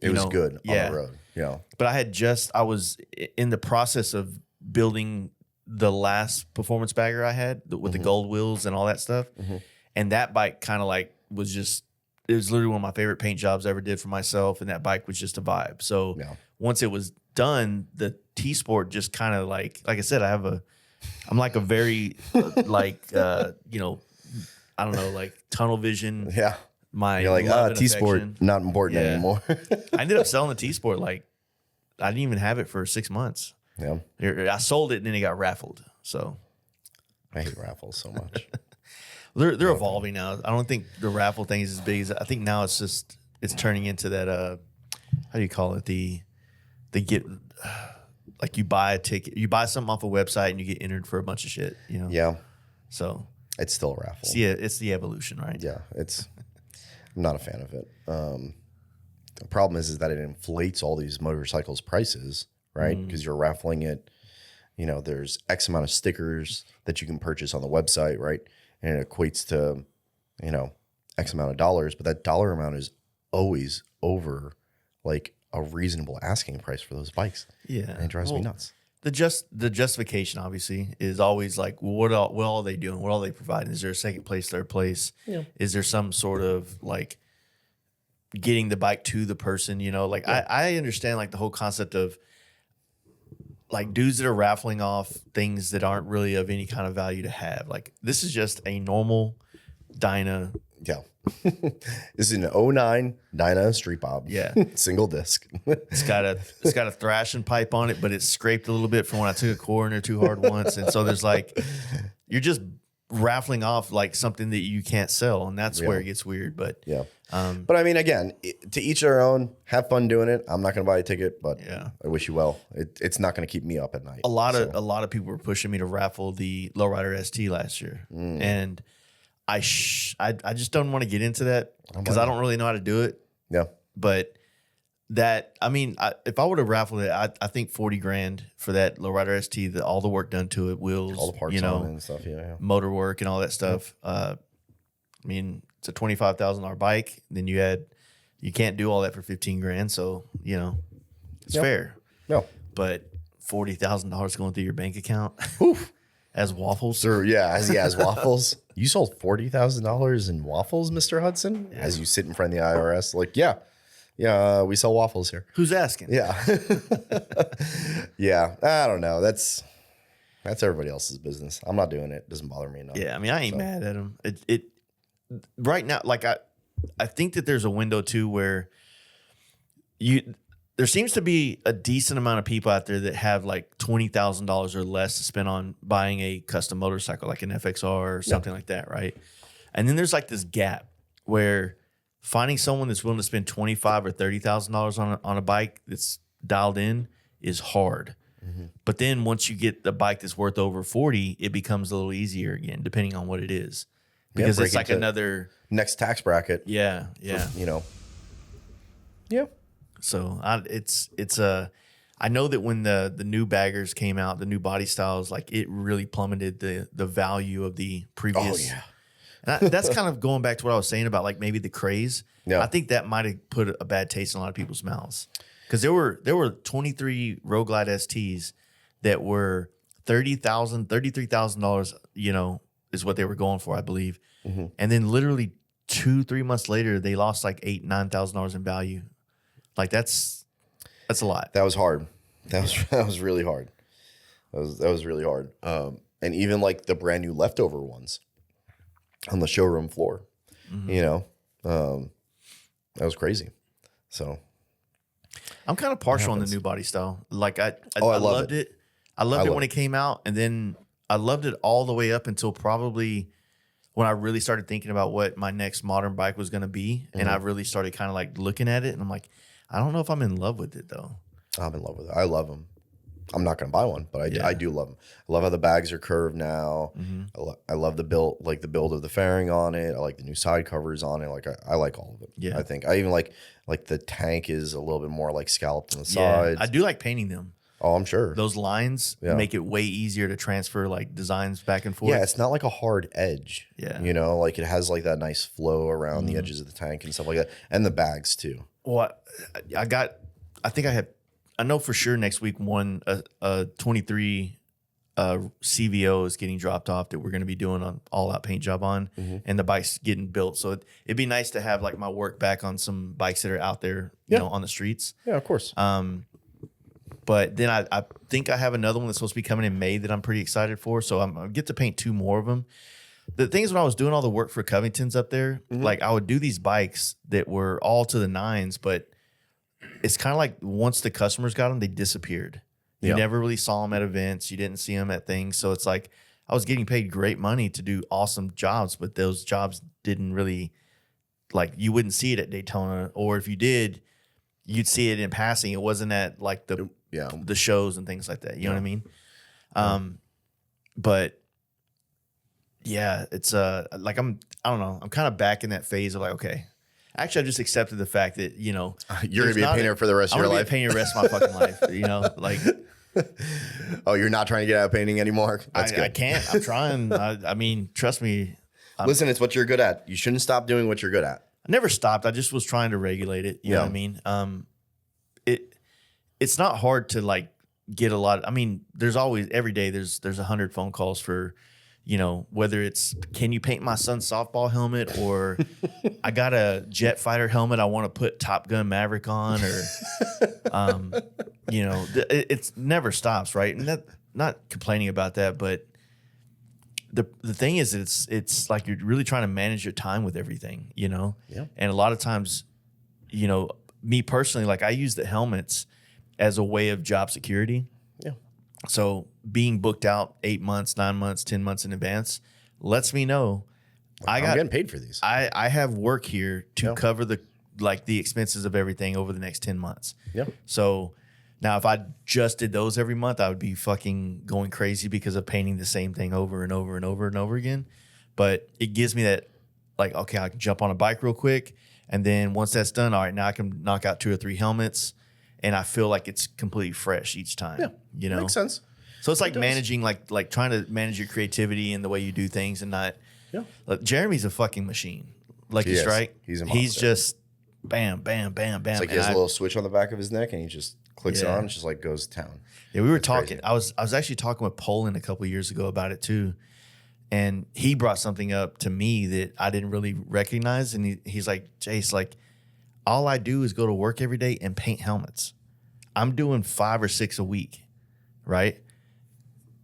was good on the road. Yeah. But I was in the process of building the last performance bagger I had with the gold wheels and all that stuff. And that bike kind of like it was literally one of my favorite paint jobs I ever did for myself. And that bike was just a vibe. So once it was done, the T-Sport just kind of like I said, I'm like a very I don't know, like tunnel vision. Yeah. You're like, T-Sport, not important anymore. I ended up selling the T-Sport. Like, I didn't even have it for 6 months. Yeah. I sold it and then it got raffled. So I hate raffles so much. They're evolving now. I don't think the raffle thing is as big as I think now. It's turning into that. How do you call it? They get like you buy a ticket, you buy something off a website and you get entered for a bunch of shit. You know. Yeah. So it's still a raffle. It's the evolution, right? Yeah. I'm not a fan of it. The problem is that it inflates all these motorcycles' prices, right? Because you're raffling it. You know, there's X amount of stickers that you can purchase on the website, right? And it equates to, X amount of dollars, but that dollar amount is always over like a reasonable asking price for those bikes. Yeah. And it drives me nuts. The justification obviously is always like, well, what all are they doing? What are they providing? Is there a second place, third place? Yeah. Is there some sort of like getting the bike to the person? You know, like I understand like the whole concept of like dudes that are raffling off things that aren't really of any kind of value to have. Like this is just a normal Dyna. Yeah. This is an 09 Dyna Street Bob. Yeah. Single disc. It's got a thrashing pipe on it, but it's scraped a little bit from when I took a corner too hard once. And so there's like, you're just raffling off like something that you can't sell. And that's where it gets weird. But yeah. But I mean, again, to each their own, have fun doing it. I'm not going to buy a ticket, but I wish you well. It's not going to keep me up at night. A lot of people were pushing me to raffle the Lowrider ST last year. And I just don't want to get into that because I don't really know how to do it. Yeah. But if I would have raffled it, I think 40 grand for that Lowrider ST, all the work done to it, wheels, all the parts on it and stuff, motor work and all that stuff. It's a $25,000 bike. Then you can't do all that for 15 grand. So, it's fair. No. But $40,000 going through your bank account as waffles. Sir, as waffles. You sold $40,000 in waffles, Mr. Hudson, as you sit in front of the IRS. Like, we sell waffles here. Who's asking? Yeah. Yeah. I don't know. That's everybody else's business. I'm not doing it. It doesn't bother me enough. Yeah. I mean, I ain't mad at him. It right now, like I think that there's a window too where there seems to be a decent amount of people out there that have like $20,000 or less to spend on buying a custom motorcycle, like an FXR or something like that, right? And then there's like this gap where finding someone that's willing to spend $25,000 or $30,000 on a bike that's dialed in is hard. But then once you get the bike that's worth over 40, it becomes a little easier again, depending on what it is, because it's like another next tax bracket. Yeah. Yeah. So I know that when the new baggers came out, the new body styles, like it really plummeted the value of the previous. Oh yeah. And that's kind of going back to what I was saying about like maybe the craze. Yeah. I think that might have put a bad taste in a lot of people's mouths because there were 23 Road Glide STs that were $33,000, you know, is what they were going for, I believe. Mm-hmm. And then literally 2-3 months later, they lost like $8,000-9,000 in value. Like that's a lot. That was hard. That was really hard. That was really hard. And even like the brand new leftover ones on the showroom floor, you know, that was crazy. So I'm kind of partial on the new body style. Like I love loved it. I loved it when it came out, and then I loved it all the way up until probably when I really started thinking about what my next modern bike was going to be, and I really started kind of like looking at it, and I'm like, I don't know if I'm in love with it though. I'm in love with it. I love them. I'm not going to buy one, but I do love them. I love how the bags are curved now. I love the build, like the build of the fairing on it. I like the new side covers on it. Like I like all of it. Yeah. I think I even like the tank is a little bit more like scalloped on the sides. I do like painting them. Oh, I'm sure. Those lines make it way easier to transfer like designs back and forth. Yeah, it's not like a hard edge. Yeah. You know, like it has like that nice flow around the edges of the tank and stuff like that. And the bags too. Well, I know for sure next week a 23 CVO is getting dropped off that we're going to be doing an all-out paint job on, and the bike's getting built. So it'd be nice to have like my work back on some bikes that are out there, you know, on the streets. Yeah, of course. But then I think I have another one that's supposed to be coming in May that I'm pretty excited for. So I get to paint 2 more of them. The thing is, when I was doing all the work for Covington's up there, like I would do these bikes that were all to the 9s, but it's kind of like once the customers got them, they disappeared. You never really saw them at events. You didn't see them at things. So it's like I was getting paid great money to do awesome jobs, but those jobs didn't really, like you wouldn't see it at Daytona, or if you did, you'd see it in passing. It wasn't at like the shows and things like that. You know what I mean? But yeah, it's like I don't know. I'm kind of back in that phase of like, okay, actually I just accepted the fact that, you know, you're going to be a painter for the rest of your life. I'm going to be a painter the rest of my fucking life. You know, like. Oh, you're not trying to get out of painting anymore? That's good. I can't. I'm trying. I mean, trust me. Listen, it's what you're good at. You shouldn't stop doing what you're good at. I never stopped. I just was trying to regulate it. You know what I mean? It's not hard to like get a lot. I mean, there's always every day there's 100 phone calls for, you know, whether it's can you paint my son's softball helmet, or I got a jet fighter helmet I want to put Top Gun Maverick on, or you know, it never stops, right? And not complaining about that, but the thing is, it's like you're really trying to manage your time with everything, you know. Yeah. And a lot of times, you know, me personally, like I use the helmets as a way of job security. Yeah. So being booked out 8 months, 9 months, 10 months in advance lets me know I'm getting paid for these. I have work here to cover the expenses of everything over the next 10 months. Yeah. So now if I just did those every month, I would be fucking going crazy because of painting the same thing over and over and over and over again. But it gives me that, like, okay, I can jump on a bike real quick. And then once that's done, all right, now I can knock out 2 or 3 helmets. And I feel like it's completely fresh each time. Yeah, you know, makes sense. So it's like managing, like trying to manage your creativity and the way you do things, and not. Yeah. Like, Jeremy's a fucking machine. Lucky Strike. He's a monster. He's just bam, bam, bam, bam. It's like he has a little switch on the back of his neck, and he just clicks it on. It's just like goes to town. Yeah, we were talking. Crazy. I was actually talking with Poland a couple of years ago about it too, and he brought something up to me that I didn't really recognize, and he's like, Jace, like, all I do is go to work every day and paint helmets. I'm doing 5 or 6 a week, right?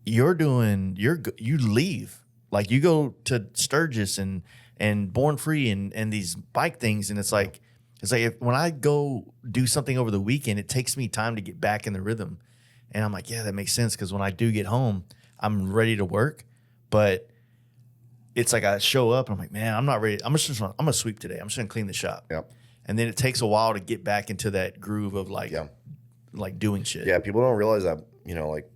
You leave. Like, you go to Sturgis and Born Free and these bike things, and it's like when I go do something over the weekend, it takes me time to get back in the rhythm. And I'm like, yeah, that makes sense, because when I do get home, I'm ready to work. But it's like I show up and I'm like, man, I'm not ready. I'm gonna sweep today. I'm just gonna clean the shop. Yep. And then it takes a while to get back into that groove of like doing shit. Yeah, people don't realize that, you know, like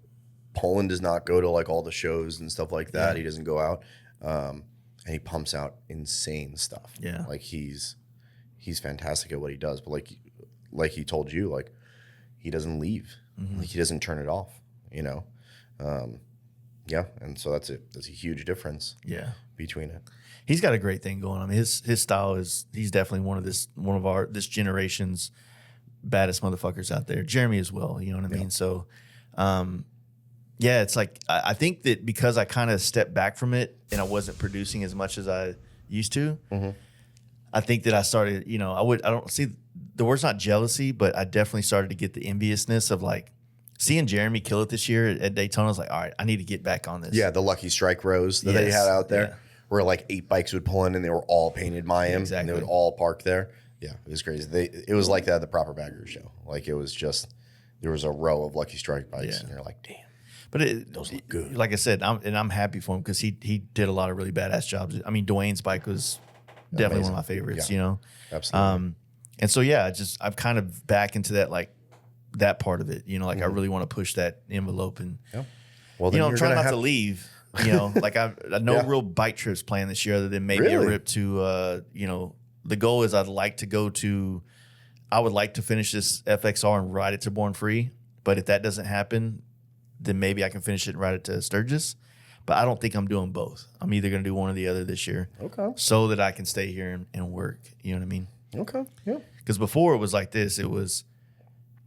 Poland does not go to like all the shows and stuff like that. Yeah. He doesn't go out, and he pumps out insane stuff. Yeah, like he's fantastic at what he does. But like he told you, like he doesn't leave. Like, he doesn't turn it off, you know? Yeah. And so that's a huge difference. Yeah. Between it. He's got a great thing going on. His style he's definitely one of this generation's baddest motherfuckers out there. Jeremy as well, you know what I mean? So, yeah, it's like I think that because I kind of stepped back from it and I wasn't producing as much as I used to, I think that I started, you know, I don't see the word's not jealousy, but I definitely started to get the enviousness of like seeing Jeremy kill it this year at Daytona. I was like, all right, I need to get back on this. Yeah, the Lucky Strike rows that they had out there. Yeah. Where like 8 bikes would pull in and they were all painted by him. Exactly. And they would all park there. Yeah, it was crazy. It was like that at the Proper Baggers show. Like, it was just, there was a row of Lucky Strike bikes and you're like, damn. But those look good. Like I said, I'm happy for him because he did a lot of really badass jobs. I mean, Dwayne's bike was definitely one of my favorites, you know? Absolutely. And so, yeah, I'm kind of back into that, like, that part of it. You know, like, I really want to push that envelope. And, well, you know, I'm trying not to leave. You know, like, no real bike trips planned this year other than maybe a rip to, you know, the goal is I would like to finish this FXR and ride it to Born Free. But if that doesn't happen, then maybe I can finish it and ride it to Sturgis. But I don't think I'm doing both. I'm either going to do one or the other this year. Okay. So that I can stay here and work. You know what I mean? Okay. Yeah. Because before it was like this. It was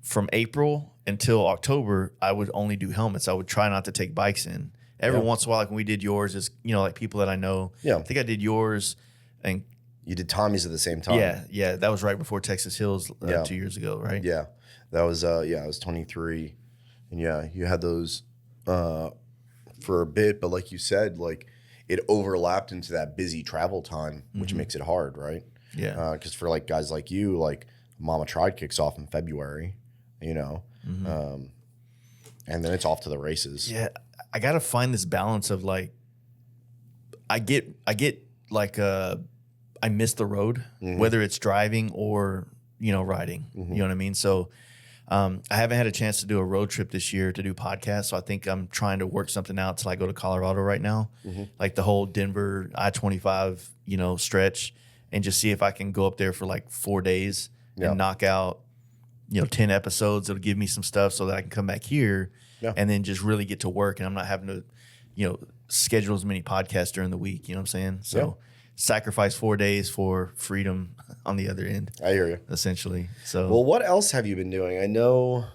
from April until October, I would only do helmets. I would try not to take bikes in. Every once in a while, like when we did yours, is, you know, like people that I know. Yeah. I think I did yours. And you did Tommy's at the same time. Yeah. Yeah. That was right before Texas Hills 2 years ago, right? Yeah. That was, I was 23. And yeah, you had those for a bit. But like you said, like, it overlapped into that busy travel time, which makes it hard, right? Yeah. Because for like guys like you, like Mama Tried kicks off in February, you know, and then it's off to the races. Yeah. I got to find this balance of like, I get like, I miss the road, whether it's driving or, you know, riding, you know what I mean? So, I haven't had a chance to do a road trip this year to do podcasts. So I think I'm trying to work something out till I go to Colorado right now, like the whole Denver I-25, you know, stretch, and just see if I can go up there for like 4 days and knock out, you know, 10 episodes. It'll give me some stuff so that I can come back here and then just really get to work. And I'm not having to, you know, schedule as many podcasts during the week. You know what I'm saying? So sacrifice 4 days for freedom on the other end. I hear you. Essentially. So, well, what else have you been doing? I know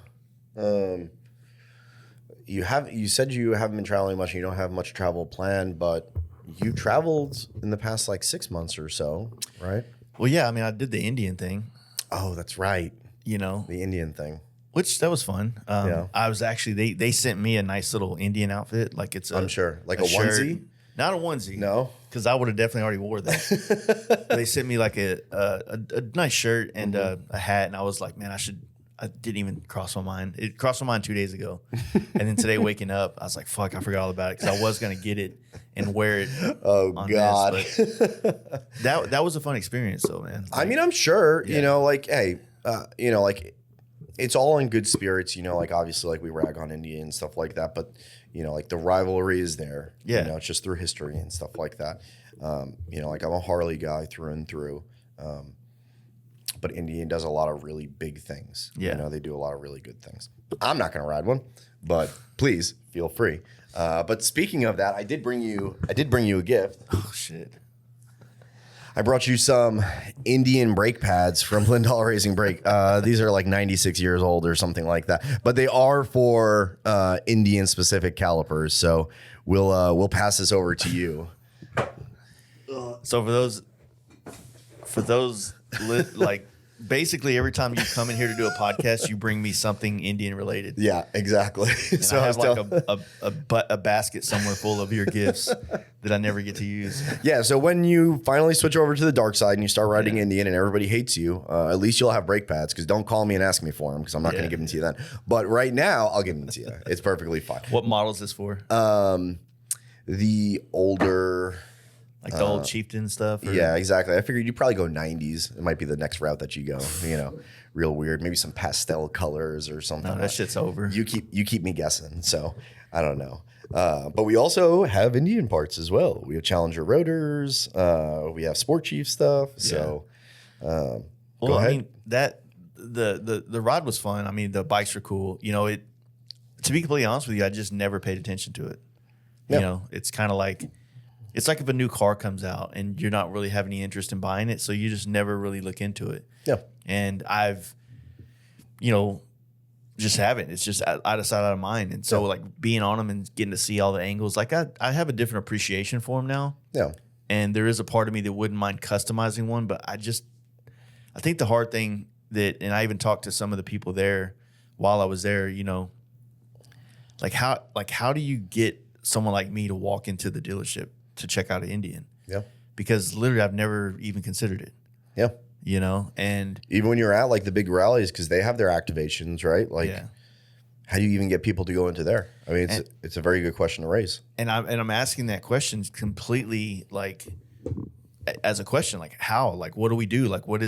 you said you haven't been traveling much and you don't have much travel planned, but you traveled in the past like 6 months or so, right? Well, yeah. I mean, I did the Indian thing. Oh, that's right. You know, the Indian thing. Which that was fun. I was actually they sent me a nice little Indian outfit, like it's I'm sure like a onesie, not a onesie. No, because I would have definitely already wore that. They sent me like a nice shirt and a hat, and I was like, man, I didn't even cross my mind. It crossed my mind 2 days ago, and then today waking up, I was like, fuck, I forgot all about it because I was gonna get it and wear it. Oh God, that was a fun experience, though, man. Like, I mean, I'm sure you know, like, hey, you know, like. It's all in good spirits, you know, like obviously like we rag on India and stuff like that, but you know, like the rivalry is there. Yeah. You know, it's just through history and stuff like that. You know, like I'm a Harley guy through and through. But Indian does a lot of really big things. Yeah. You know, they do a lot of really good things. I'm not gonna ride one, but please feel free. But speaking of that, I did bring you a gift. Oh shit. I brought you some Indian brake pads from Lyndall Racing Brake. These are like 96 years old or something like that, but they are for Indian specific calipers. So we'll pass this over to you. So for those like basically every time you come in here to do a podcast, you bring me something Indian related. Yeah, exactly. And so I have like a basket somewhere full of your gifts that I never get to use. Yeah, so when you finally switch over to the dark side and you start riding Indian and everybody hates you, at least you'll have brake pads, because don't call me and ask me for them because I'm not going to give them to you then. But right now, I'll give them to you. It's perfectly fine. What model is this for? The older... Like the old Chieftain stuff? Or? Yeah, exactly. I figured you'd probably go 90s. It might be the next route that you go, you know, real weird. Maybe some pastel colors or something. No, that shit's over. You keep me guessing, so I don't know. But we also have Indian parts as well. We have Challenger rotors. We have Sport Chief stuff. So well, go ahead. I mean, the ride was fun. I mean, the bikes were cool. You know, to be completely honest with you, I just never paid attention to it. Yeah. You know, it's kind of like, it's like if a new car comes out and you're not really having any interest in buying it, so you just never really look into it. Yeah. And I've, you know, just haven't. It's just out of sight, out of mind. And so like being on them and getting to see all the angles, like I have a different appreciation for them now. Yeah. And there is a part of me that wouldn't mind customizing one, but I think the hard thing that, and I even talked to some of the people there while I was there, you know, like how do you get someone like me to walk into the dealership to check out an Indian? Yeah. Because literally I've never even considered it. Yeah. You know, and even when you're at like the big rallies, because they have their activations, right? Like, how do you even get people to go into there? I mean, it's a very good question to raise. And I'm asking that question completely like as a question, like how, like what do we do? Like what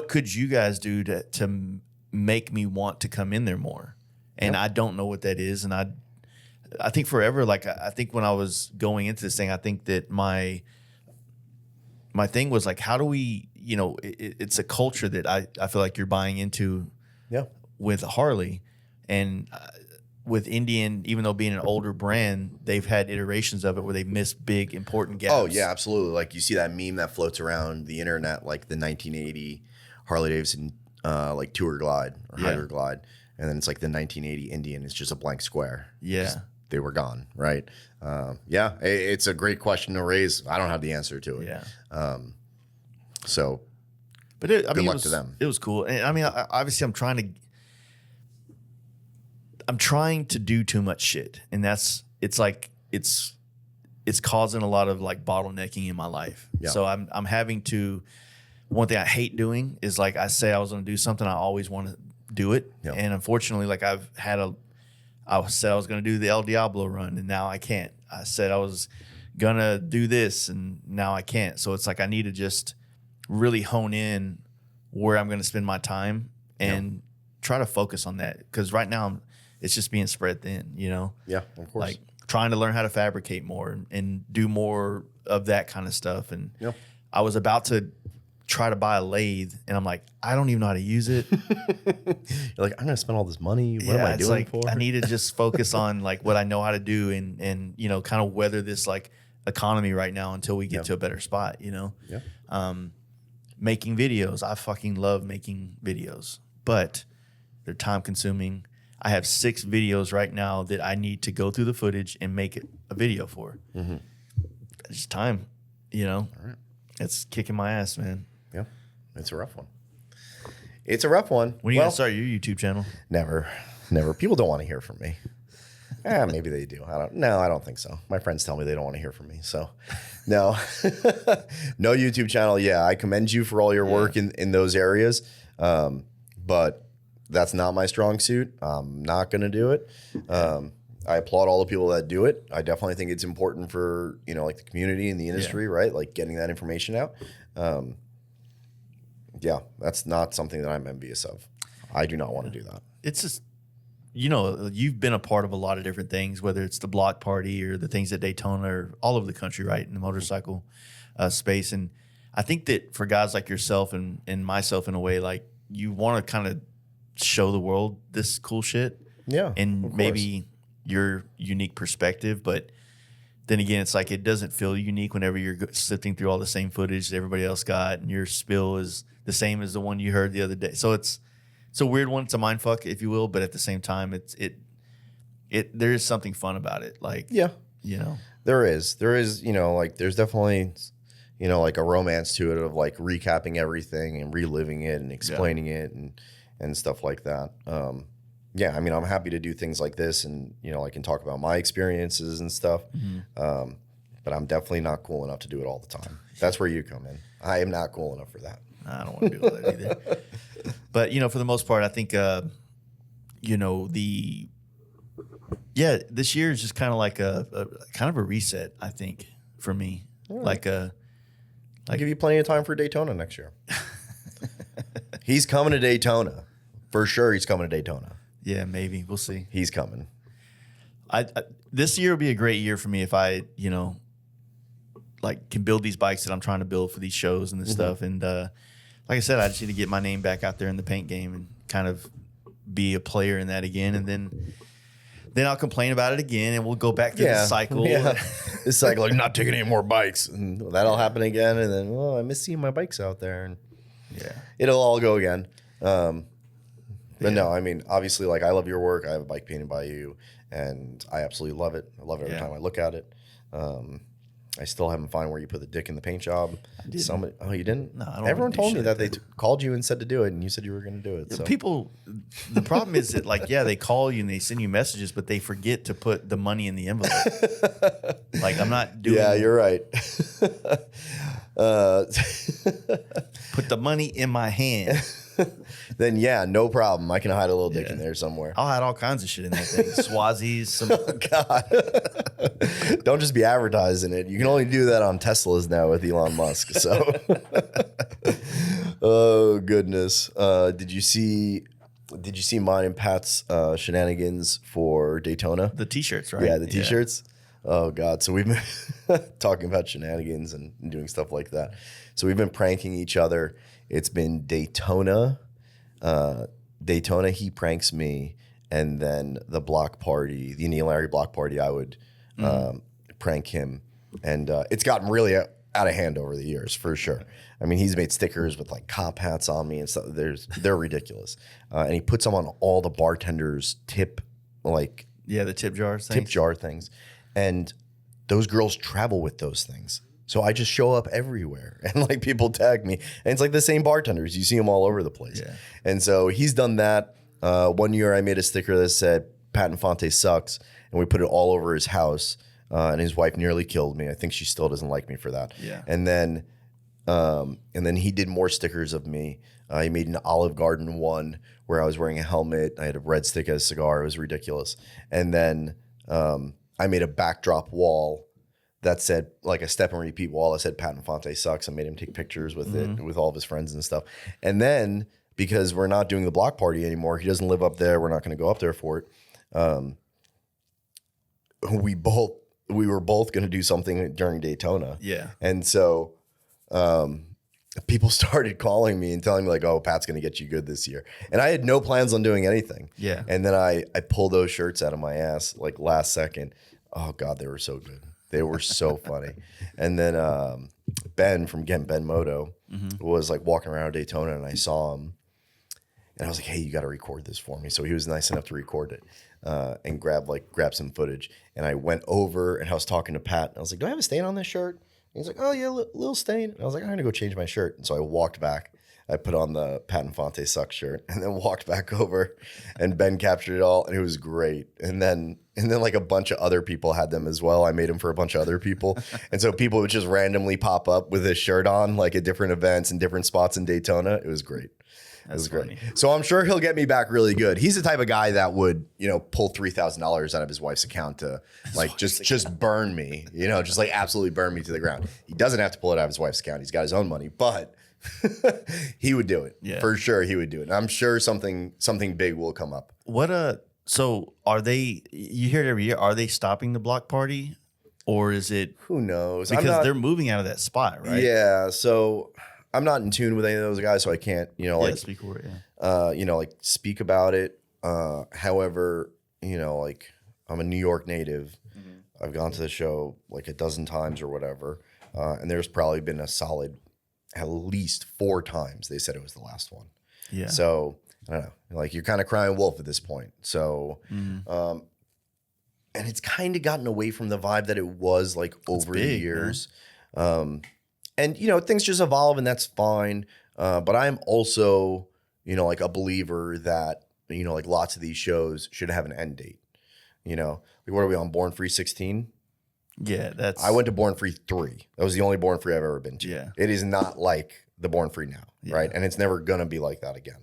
could you guys do to make me want to come in there more? And I don't know what that is, and I think forever, like I think when I was going into this thing, I think that my thing was like, how do we, you know, it's a culture that I feel like you're buying into with Harley. And with Indian, even though being an older brand, they've had iterations of it where they've missed big, important gaps. Oh, yeah, absolutely. Like you see that meme that floats around the internet, like the 1980 Harley Davidson like Tour Glide or Hydro Glide. And then it's like the 1980 Indian is just a blank square. Yeah. They were gone, right? It's a great question to raise. I don't have the answer to it. Yeah. But good luck to them. It was cool. And I mean, obviously I'm trying to do too much shit. And it's causing a lot of like bottlenecking in my life. Yeah. So I'm having to, one thing I hate doing is like I say I was going to do something, I always want to do it. Yeah. And unfortunately, like I said I was going to do the El Diablo run, and now I can't. I said I was going to do this, and now I can't. So it's like I need to just really hone in where I'm going to spend my time and try to focus on that. Because right now it's just being spread thin, you know? Yeah, of course. Like trying to learn how to fabricate more and do more of that kind of stuff. And I was about to try to buy a lathe, and I'm like, I don't even know how to use it. You're like, I'm gonna spend all this money. What am I doing like, for? I need to just focus on like what I know how to do and you know, kind of weather this like economy right now until we get to a better spot, you know? Yeah. Making videos. I fucking love making videos, but they're time consuming. I have 6 videos right now that I need to go through the footage and make it a video for. Mm-hmm. It's just time, you know? All right. It's kicking my ass, man. Yeah, it's a rough one. It's a rough one. When are you going to start your YouTube channel? Never. People don't want to hear from me. Maybe they do. I don't think so. My friends tell me they don't want to hear from me. So, no. No YouTube channel. Yeah, I commend you for all your work in those areas. But that's not my strong suit. I'm not going to do it. I applaud all the people that do it. I definitely think it's important for, you know, like the community and the industry, right? Like getting that information out. That's not something that I'm envious of. I do not want to do that. It's just, you know, you've been a part of a lot of different things, whether it's the block party or the things at Daytona or all over the country, right? In the motorcycle space. And I think that for guys like yourself and myself in a way, like you want to kind of show the world this cool shit. Yeah. And maybe your unique perspective, but then again, it's like it doesn't feel unique whenever you're sifting through all the same footage that everybody else got, and your spill is the same as the one you heard the other day. So it's a weird one. It's a mind fuck, if you will, but at the same time, there is something fun about it. Like, you know, there is, you know, like there's definitely, you know, like a romance to it of like recapping everything and reliving it and explaining it and stuff like that. I mean, I'm happy to do things like this, and you know, I can talk about my experiences and stuff. Mm-hmm. But I'm definitely not cool enough to do it all the time. That's where you come in. I am not cool enough for that. I don't want to do all that either. But you know, for the most part, I think you know, this year is just kind of like a kind of a reset. I think for me, right. I'll give you plenty of time for Daytona next year. He's coming to Daytona for sure. He's coming to Daytona. Yeah, maybe. We'll see. He's coming. This year will be a great year for me if I, you know, like can build these bikes that I'm trying to build for these shows and this stuff. And like like I said, I just need to get my name back out there in the paint game and kind of be a player in that again. And then I'll complain about it again, and we'll go back through the cycle. Yeah. This cycle, like not taking any more bikes, and that'll happen again. And then, I miss seeing my bikes out there, and it'll all go again. But no, I mean, obviously, like I love your work. I have a bike painted by you, and I absolutely love it. I love it every time I look at it. I still haven't found where you put the dick in the paint job. Somebody, you didn't? No, I don't. Everyone told me that they called you and said to do it, and you said you were going to do it. So. People, the problem is that like, they call you and they send you messages, but they forget to put the money in the envelope. Like I'm not doing. Yeah, you're right. Put the money in my hand. Then no problem. I can hide a little dick in there somewhere. I'll hide all kinds of shit in that thing. Swazzies, some God. Don't just be advertising it. You can only do that on Teslas now with Elon Musk. So, oh goodness. Did you see mine and Pat's shenanigans for Daytona? the t-shirts, right? Yeah, the t-shirts. Oh God. So we've been talking about shenanigans and doing stuff like that. So we've been pranking each other. It's been Daytona. He pranks me, and then the block party, the Neil Larry block party, I would prank him, and it's gotten really out of hand over the years for sure. I mean, he's made stickers with like cop hats on me and stuff. They're ridiculous, and he puts them on all the bartenders' tip, like the tip jars, tip jar things, and those girls travel with those things. So I just show up everywhere, and like people tag me, and it's like the same bartenders. You see them all over the place. Yeah. And so he's done that. One year I made a sticker that said "Pat Infante sucks," and we put it all over his house. And his wife nearly killed me. I think she still doesn't like me for that. Yeah. And then he did more stickers of me. He made an Olive Garden one where I was wearing a helmet. I had a red stick as a cigar. It was ridiculous. And then I made a backdrop wall that said, like a step and repeat wall that said Pat Infante sucks. I made him take pictures with it, with all of his friends and stuff. And then because we're not doing the block party anymore, he doesn't live up there. We're not going to go up there for it. We were both going to do something during Daytona. Yeah. And so people started calling me and telling me like, oh, Pat's going to get you good this year. And I had no plans on doing anything. Yeah. And then I pulled those shirts out of my ass like last second. Oh God, they were so good. They were so funny. And then Ben from Ben Moto was like walking around Daytona, and I saw him. And I was like, hey, you got to record this for me. So he was nice enough to record it and grab some footage. And I went over and I was talking to Pat. And I was like, do I have a stain on this shirt? And he's like, oh, yeah, little stain. And I was like, I'm going to go change my shirt. And so I walked back. I put on the Pat Infante sucks shirt and then walked back over, and Ben captured it all, and it was great. And then like a bunch of other people had them as well. I made them for a bunch of other people. And so people would just randomly pop up with his shirt on, like at different events and different spots in Daytona. It was great. It was great. So I'm sure he'll get me back really good. He's the type of guy that would, pull $3,000 out of his wife's account to like just burn me, just like absolutely burn me to the ground. He doesn't have to pull it out of his wife's account. He's got his own money, but he would do it. Yeah. For sure he would do it. And I'm sure something big will come up. So are they, you hear it every year, are they stopping the block party, or is it? Who knows? Because they're moving out of that spot, right? Yeah. So I'm not in tune with any of those guys, so I can't, speak for it. Like speak about it. However, like I'm a New York native. Mm-hmm. I've gone to the show like a dozen times or whatever. And there's probably been a solid at least 4 times they said it was the last one. Yeah. So I don't know, like you're kind of crying wolf at this point. So, and it's kind of gotten away from the vibe that it was like over the years. And things just evolve, and that's fine. But I'm also, like a believer that, like lots of these shows should have an end date. Like what are we on, Born Free 16? Yeah, I went to Born Free 3. That was the only Born Free I've ever been to. Yeah. It is not like the Born Free now, right? And it's never gonna be like that again.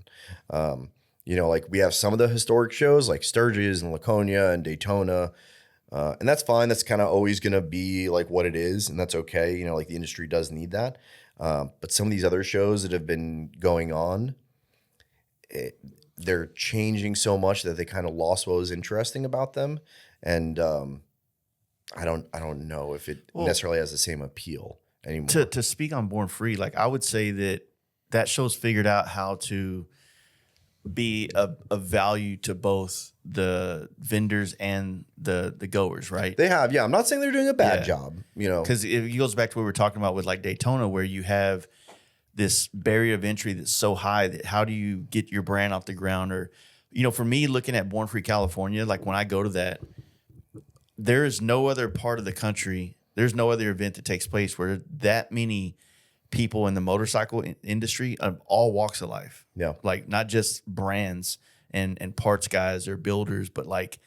Like we have some of the historic shows like Sturgis and Laconia and Daytona. And that's fine. That's kind of always gonna be like what it is, and that's okay. Like the industry does need that. But some of these other shows that have been going on, they're changing so much that they kind of lost what was interesting about them. And I don't know if it necessarily has the same appeal anymore. To speak on Born Free, like I would say that that show's figured out how to be of value to both the vendors and the goers, right? They have, yeah. I'm not saying they're doing a bad job, you know, because it goes back to what we were talking about with like Daytona, where you have this barrier of entry that's so high that how do you get your brand off the ground? Or, you know, for me, looking at Born Free California, like when I go to that, there is no other part of the country, there's no other event that takes place where that many people in the motorcycle industry of all walks of life. Yeah. Like not just brands and parts guys or builders, but like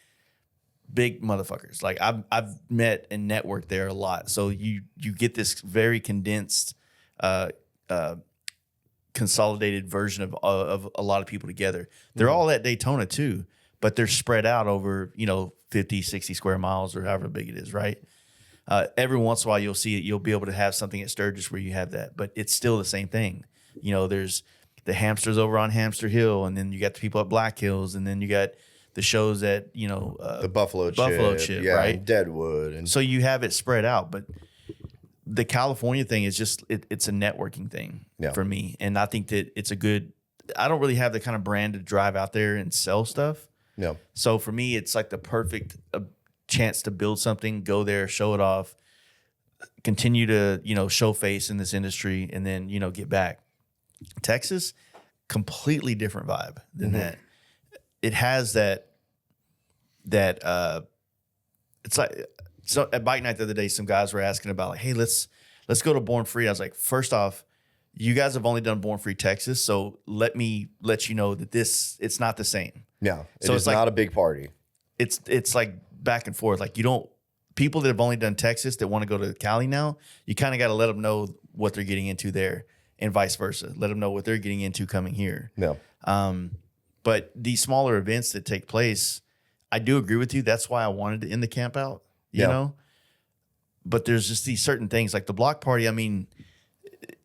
big motherfuckers. Like I've met and networked there a lot. So you get this very condensed, consolidated version of a lot of people together. They're all at Daytona too, but they're spread out over, 50, 60 square miles or however big it is, right? Every once in a while you'll see it. You'll be able to have something at Sturgis where you have that, but it's still the same thing. There's the hamsters over on Hamster Hill, and then you got the people at Black Hills, and then you got the shows at, the Buffalo Chip, yeah, right? And Deadwood. And so you have it spread out, but the California thing is just, it's a networking thing for me. And I think that it's I don't really have the kind of brand to drive out there and sell stuff. No. So for me, it's like the perfect chance to build something, go there, show it off, continue to, show face in this industry, and then, get back. Texas, completely different vibe than that. It has that it's like, so at bike night the other day, some guys were asking about like, hey, let's go to Born Free. I was like, first off, you guys have only done Born Free Texas, so let me let you know that it's not the same. Yeah, so it's not a big party. It's like back and forth. Like people that have only done Texas that want to go to Cali now, you kind of got to let them know what they're getting into there, and vice versa. Let them know what they're getting into coming here. No. But these smaller events that take place, I do agree with you. That's why I wanted to end the camp out, you know? But there's just these certain things like the block party. I mean,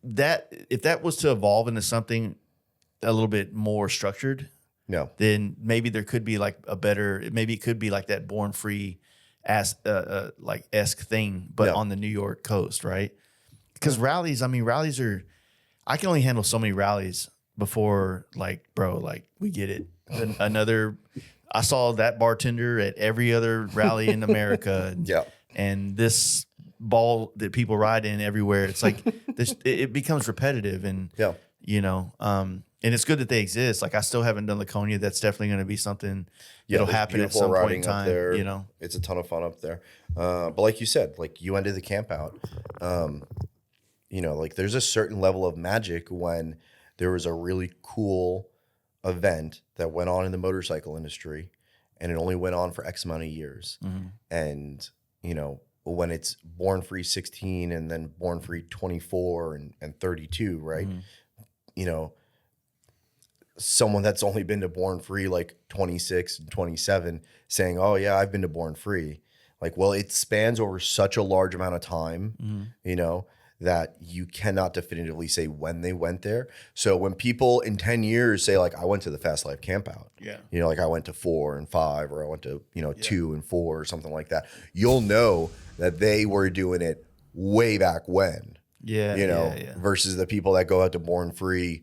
that if that was to evolve into something a little bit more structured, then maybe there could be like maybe it could be like that Born Free like esque thing, but on the New York coast, right? Because rallies are, I can only handle so many rallies before, like, bro, like, we get it. I saw that bartender at every other rally in America. And this ball that people ride in everywhere. It's like this, it becomes repetitive, and, and it's good that they exist. Like, I still haven't done Laconia. That's definitely going to be something that'll happen at some point in time. There. It's a ton of fun up there. But like you said, like, you ended the camp out. Like, there's a certain level of magic when there was a really cool event that went on in the motorcycle industry, and it only went on for X amount of years. And, when it's Born Free 16 and then Born Free 24 and 32, right? Someone that's only been to Born Free like 26 and 27 saying, oh yeah, I've been to Born Free. Like, well, it spans over such a large amount of time, that you cannot definitively say when they went there. So when people in 10 years say, like, I went to the Fast Life camp out, like I went to 4 and 5, or I went to, 2 and 4 or something like that, you'll know that they were doing it way back when, versus the people that go out to Born Free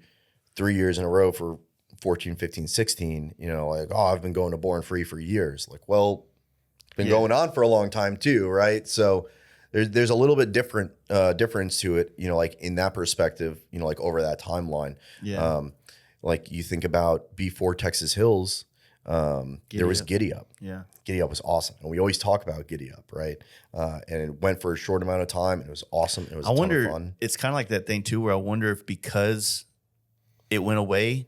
3 years in a row for 14, 15, 16, like, oh, I've been going to Born Free for years. Like, well, it's been going on for a long time too, right? So there's a little bit difference to it, like in that perspective, like over that timeline. Like you think about before Texas Hills, there was Giddy Up. Giddy Up was awesome. And we always talk about Giddy Up, right? And it went for a short amount of time, and it was awesome. It was a ton of fun. It's kind of like that thing too, where I wonder if because it went away,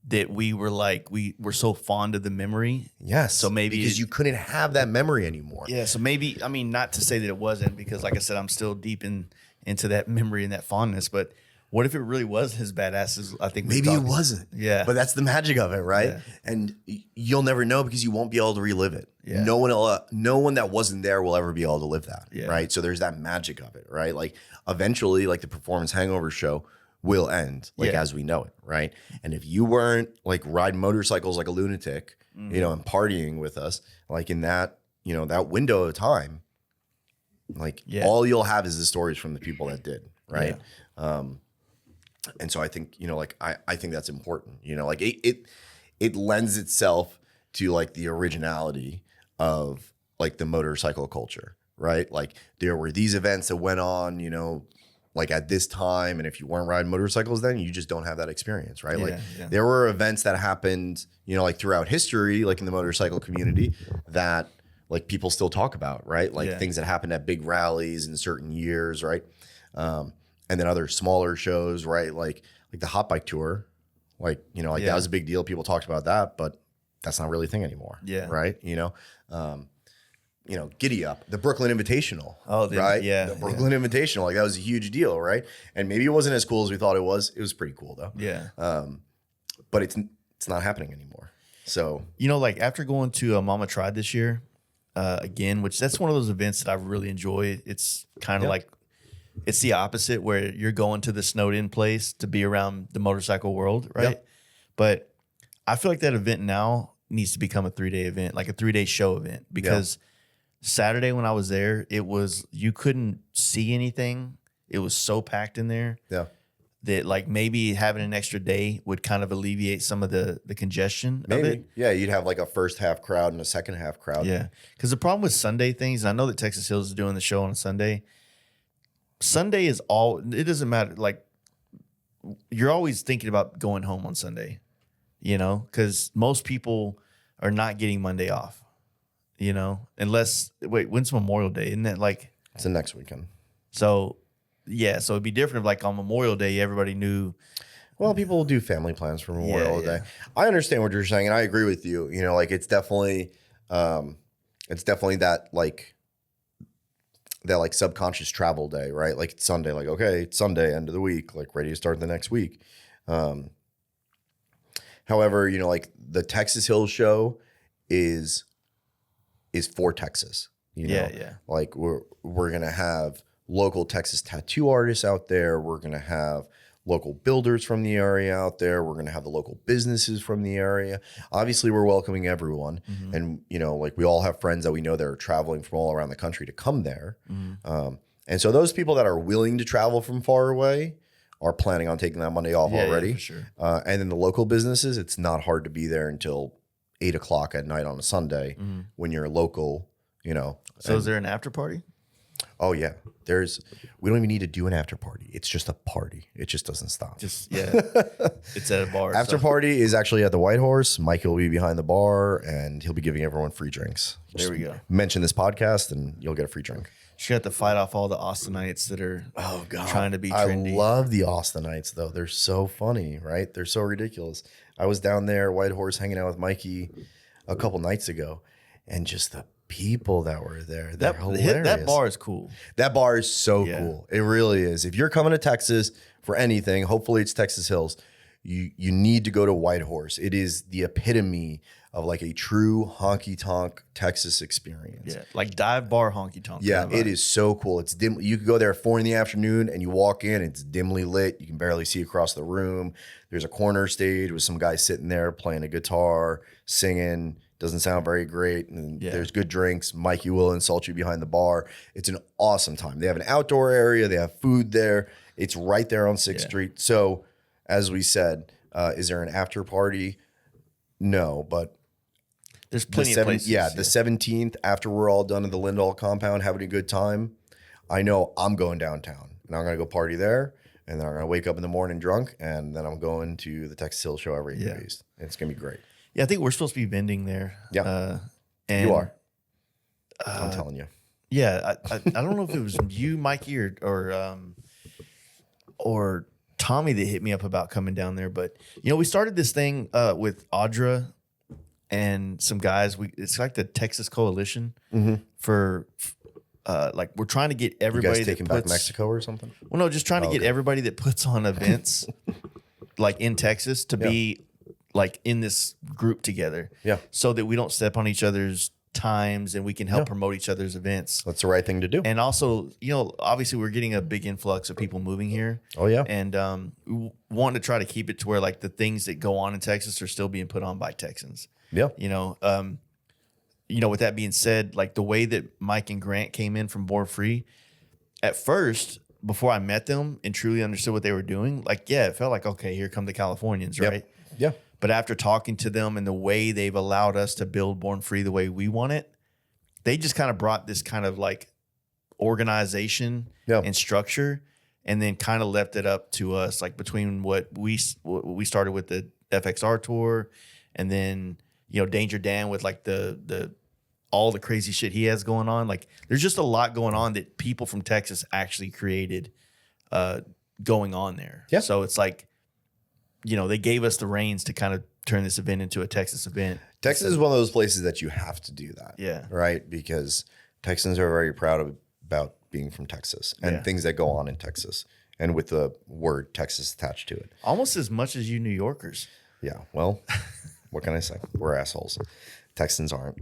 that we were so fond of the memory. Yes. So maybe because you couldn't have that memory anymore. Yeah. So maybe, I mean, not to say that it wasn't, because like I said, I'm still deep into that memory and that fondness, but what if it really was as badass as I think maybe it wasn't. Yeah. But that's the magic of it, right? Yeah. And you'll never know because you won't be able to relive it. Yeah. No one that wasn't there will ever be able to live that. Yeah. Right. So there's that magic of it, right? Like eventually, like the Performance Hangover show will end, like as we know it, right? And if you weren't like riding motorcycles like a lunatic, and partying with us, like in that, that window of time, like all you'll have is the stories from the people that did, right? And so I think, like I think that's important, like it lends itself to like the originality of like the motorcycle culture, right? Like there were these events that went on, like at this time. And if you weren't riding motorcycles then, you just don't have that experience, right? Like there were events that happened, like throughout history, like in the motorcycle community that like people still talk about, right? Like things that happened at big rallies in certain years, right? And then other smaller shows, right? Like the hot bike tour, like, that was a big deal. People talked about that, but that's not really a thing anymore. Yeah. Right. Giddy Up, the Brooklyn Invitational. Right. Yeah. The Brooklyn Invitational. Like that was a huge deal. Right. And maybe it wasn't as cool as we thought it was. It was pretty cool though. Yeah. But it's not happening anymore. So, like after going to Mama Tried this year, again, which that's one of those events that I really enjoy. It's kind of like, it's the opposite where you're going to the snowed in place to be around the motorcycle world, right? Yep. But I feel like that event now needs to become a 3-day event, like a 3-day show event, because Saturday when I was there, you couldn't see anything. It was so packed in there that like maybe having an extra day would kind of alleviate some of the congestion of it. Yeah, you'd have like a first half crowd and a second half crowd. Yeah, because the problem with Sunday things, and I know that Texas Hills is doing the show on a Sunday is it doesn't matter. Like you're always thinking about going home on Sunday, because most people are not getting Monday off, unless, when's Memorial Day? Isn't that like? It's the next weekend. So, so it'd be different if like on Memorial Day, everybody knew. Well, people will do family plans for Memorial Day. I understand what you're saying. And I agree with you, like it's definitely that subconscious travel day, right? Like it's Sunday, like, okay, it's Sunday, end of the week, like ready to start the next week. However, like the Texas Hills show is for Texas, like we're going to have local Texas tattoo artists out there. We're going to have local builders from the area out there. We're going to have the local businesses from the area. Obviously, we're welcoming everyone. Mm-hmm. And, like we all have friends that we know that are traveling from all around the country to come there. Mm-hmm. And so those people that are willing to travel from far away are planning on taking that Monday off already. Yeah, for sure. And then the local businesses, it's not hard to be there until 8:00 at night on a Sunday when you're local, So is there an after party? Oh yeah, we don't even need to do an after party. It's just a party. It just doesn't stop. It's at a bar. After party is actually at the White Horse. Mike will be behind the bar and he'll be giving everyone free drinks. There we go. Mention this podcast and you'll get a free drink. You have to fight off all the Austinites that are trying to be trendy. I love the Austinites though. They're so funny, right? They're so ridiculous. I was down there, White Horse, hanging out with Mikey a couple nights ago, and just the people that were there. They're hilarious. That bar is cool. That bar is so cool. It really is. If you're coming to Texas for anything, hopefully it's Texas Hills, you need to go to White Horse. It is the epitome of like a true honky tonk Texas experience. Yeah, like dive bar honky tonk. Yeah, it is so cool. It's dim. You could go there at 4 PM and you walk in, it's dimly lit. You can barely see across the room. There's a corner stage with some guy sitting there playing a guitar, singing. Doesn't sound very great. And there's good drinks. Mikey will insult you behind the bar. It's an awesome time. They have an outdoor area. They have food there. It's right there on 6th Street. So as we said, is there an after party? No, but there's plenty of places. Yeah, the 17th, after we're all done at the Lyndall compound, having a good time, I know I'm going downtown and I'm going to go party there. And then I'm going to wake up in the morning drunk. And then I'm going to the Texas Hills show every 8 days. It's going to be great. Yeah, I think we're supposed to be vending there. Yeah, and you are. I'm telling you. Yeah, I don't know if it was you, Mikey, or Tommy that hit me up about coming down there. But we started this thing with Audra and some guys. It's like the Texas Coalition for like we're trying to get everybody you guys taking back Mexico or something. Well, no, just trying to get everybody that puts on events like in Texas to be like in this group together. Yeah. So that we don't step on each other's times and we can help promote each other's events. That's the right thing to do. And also, obviously we're getting a big influx of people moving here. Oh yeah. And we want to try to keep it to where like the things that go on in Texas are still being put on by Texans. Yeah. With that being said, like the way that Mike and Grant came in from Born Free, at first before I met them and truly understood what they were doing, like, yeah, it felt like, okay, here come the Californians, right? Yeah. But after talking to them and the way they've allowed us to build Born Free the way we want it, they just kind of brought this kind of like organization and structure, and then kind of left it up to us, like between what we started with the FXR tour, and then, you know, Danger Dan with like the all the crazy shit he has going on. Like, there's just a lot going on that people from Texas actually created going on there. Yeah. So it's like, you know, they gave us the reins to kind of turn this event into a Texas event. Texas is one of those places that you have to do that. Yeah. Right? Because Texans are very proud about being from Texas and things that go on in Texas, and with the word Texas attached to it. Almost as much as you New Yorkers. Yeah. Well, what can I say? We're assholes. Texans aren't.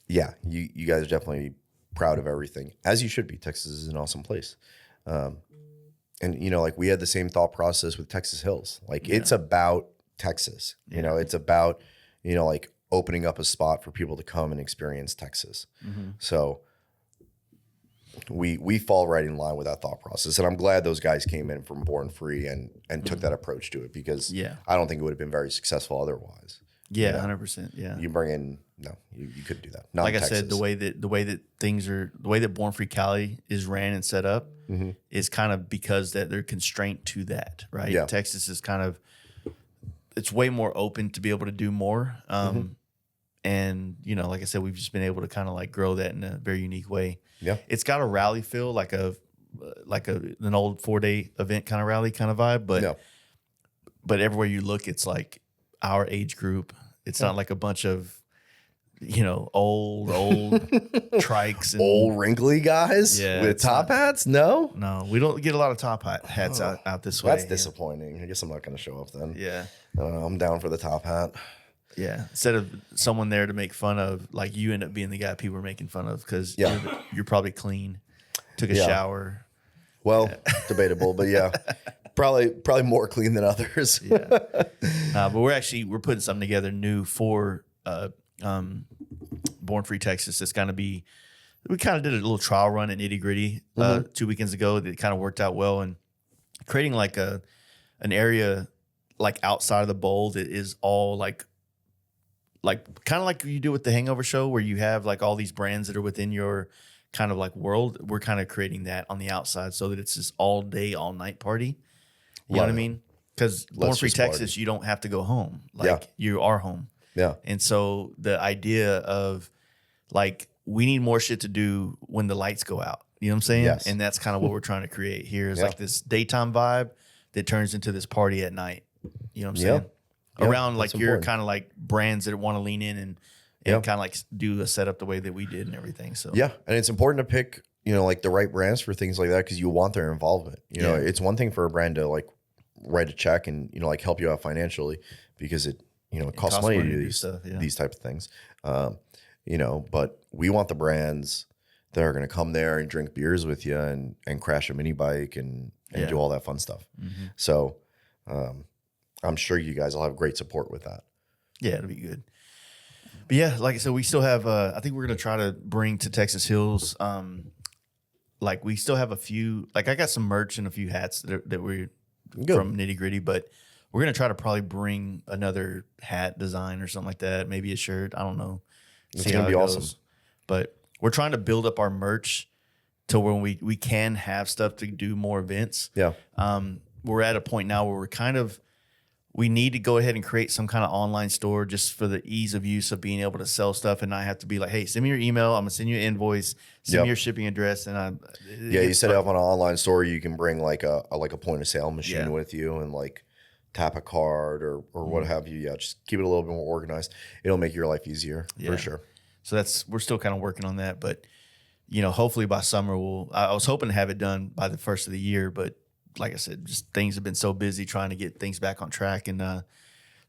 Yeah, you guys are definitely proud of everything, as you should be. Texas is an awesome place. And, you know, like, we had the same thought process with Texas Hills. Like, it's about Texas. You know, it's about, you know, like, opening up a spot for people to come and experience Texas. So we fall right in line with that thought process. And I'm glad those guys came in from Born Free and took that approach to it, because I don't think it would have been very successful otherwise. Yeah, you know? 100%. Yeah. You bring in, you couldn't do that. Not like in I said, Texas. the way that Born Free Cali is ran and set up is kind of because that they're constrained to that, right? Yeah. Texas is kind of, it's way more open to be able to do more. And, you know, like I said, we've just been able to kind of like grow that in a very unique way. Yeah. It's got a rally feel, like an old 4-day event kind of rally kind of vibe, but everywhere you look, it's like our age group. It's not like a bunch of, you know, old trikes and old wrinkly guys with top hats. No, we don't get a lot of top hats out this way. That's disappointing. I guess I'm not going to show up then. Yeah. I'm down for the top hat. Yeah. Instead of someone there to make fun of, like, you end up being the guy people are making fun of because you're probably clean, took a shower. Well, debatable, but yeah, probably more clean than others. But we're putting something together new for Born Free Texas. It's going to be, we kind of did a little trial run at Nitty Gritty 2 weekends ago that kind of worked out well, and creating like an area like outside of the bowl that is all like kind of like you do with the Hangover show, where you have like all these brands that are within your kind of like world. We're kind of creating that on the outside so that it's this all day, all night party. You know what I mean? Because Born Free Texas, party. You don't have to go home. Like, you are home. Yeah. And so the idea of, like, we need more shit to do when the lights go out. You know what I'm saying? Yes. And that's kind of what we're trying to create here is like this daytime vibe that turns into this party at night. You know what I'm saying? Around like your kind of like brands that want to lean in and kind of like do a setup the way that we did and everything. So yeah, and it's important to pick, you know, like the right brands for things like that, because you want their involvement. You know, it's one thing for a brand to like write a check and, you know, like help you out financially, because it, you know, it costs money to do these stuff, these type of things. You know, but we want the brands that are going to come there and drink beers with you and crash a mini bike and do all that fun stuff. So I'm sure you guys will have great support with that. Yeah, it'll be good. But yeah, like I said, we still have, I think we're going to try to bring to Texas Hills, like we still have a few, like I got some merch and a few hats that we're from Nitty Gritty, but we're going to try to probably bring another hat design or something like that. Maybe a shirt. I don't know. It's going to be awesome. But we're trying to build up our merch to where we can have stuff to do more events. Yeah. We're at a point now where we need to go ahead and create some kind of online store just for the ease of use of being able to sell stuff and not have to be like, hey, send me your email. I'm going to send you an invoice. Send me your shipping address. And you set it up on an online store. You can bring like a point of sale machine with you and like tap a card or what have you. Yeah, just keep it a little bit more organized. It'll make your life easier for sure. So we're still kind of working on that. But, you know, hopefully by summer, I was hoping to have it done by the first of the year, but like I said, just things have been so busy trying to get things back on track. And,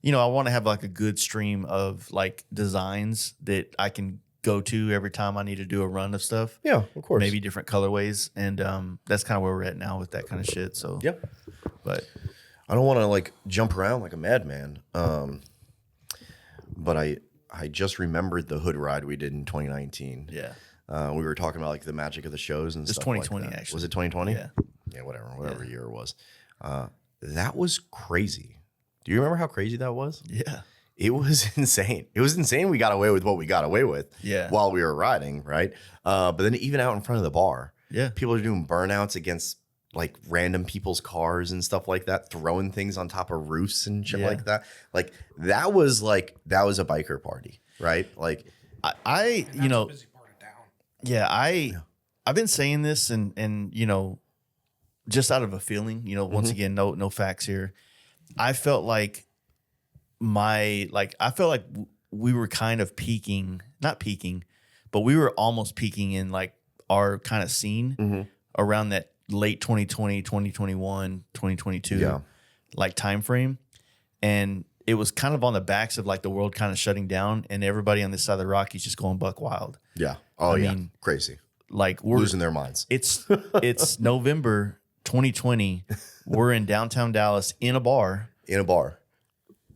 you know, I want to have like a good stream of like designs that I can go to every time I need to do a run of stuff. Yeah, of course. Maybe different colorways. And that's kind of where we're at now with that kind of shit. So, yeah. But I don't want to like jump around like a madman. But I just remembered the hood ride we did in 2019. Yeah. We were talking about like the magic of the shows and It's stuff 2020 like that. actually. Was it 2020? Yeah. Yeah, whatever year it was. That was crazy. Do you remember how crazy that was? Yeah. It was insane. It was insane we got away with what we got away with while we were riding, right? But then even out in front of the bar, people are doing burnouts against like random people's cars and stuff like that, throwing things on top of roofs and shit like that. That was a biker party, right? Like I you know, I've been saying this and you know, just out of a feeling, you know, once again, no facts here. I felt like we were kind of not peaking, but we were almost peaking in like our kind of scene around that late 2020, 2021, 2022 like time frame. And it was kind of on the backs of like the world kind of shutting down and everybody on this side of the Rockies just going buck wild. Yeah. Oh, I mean, crazy. Like we're losing their minds. It's November 2020. We're in downtown Dallas in a bar.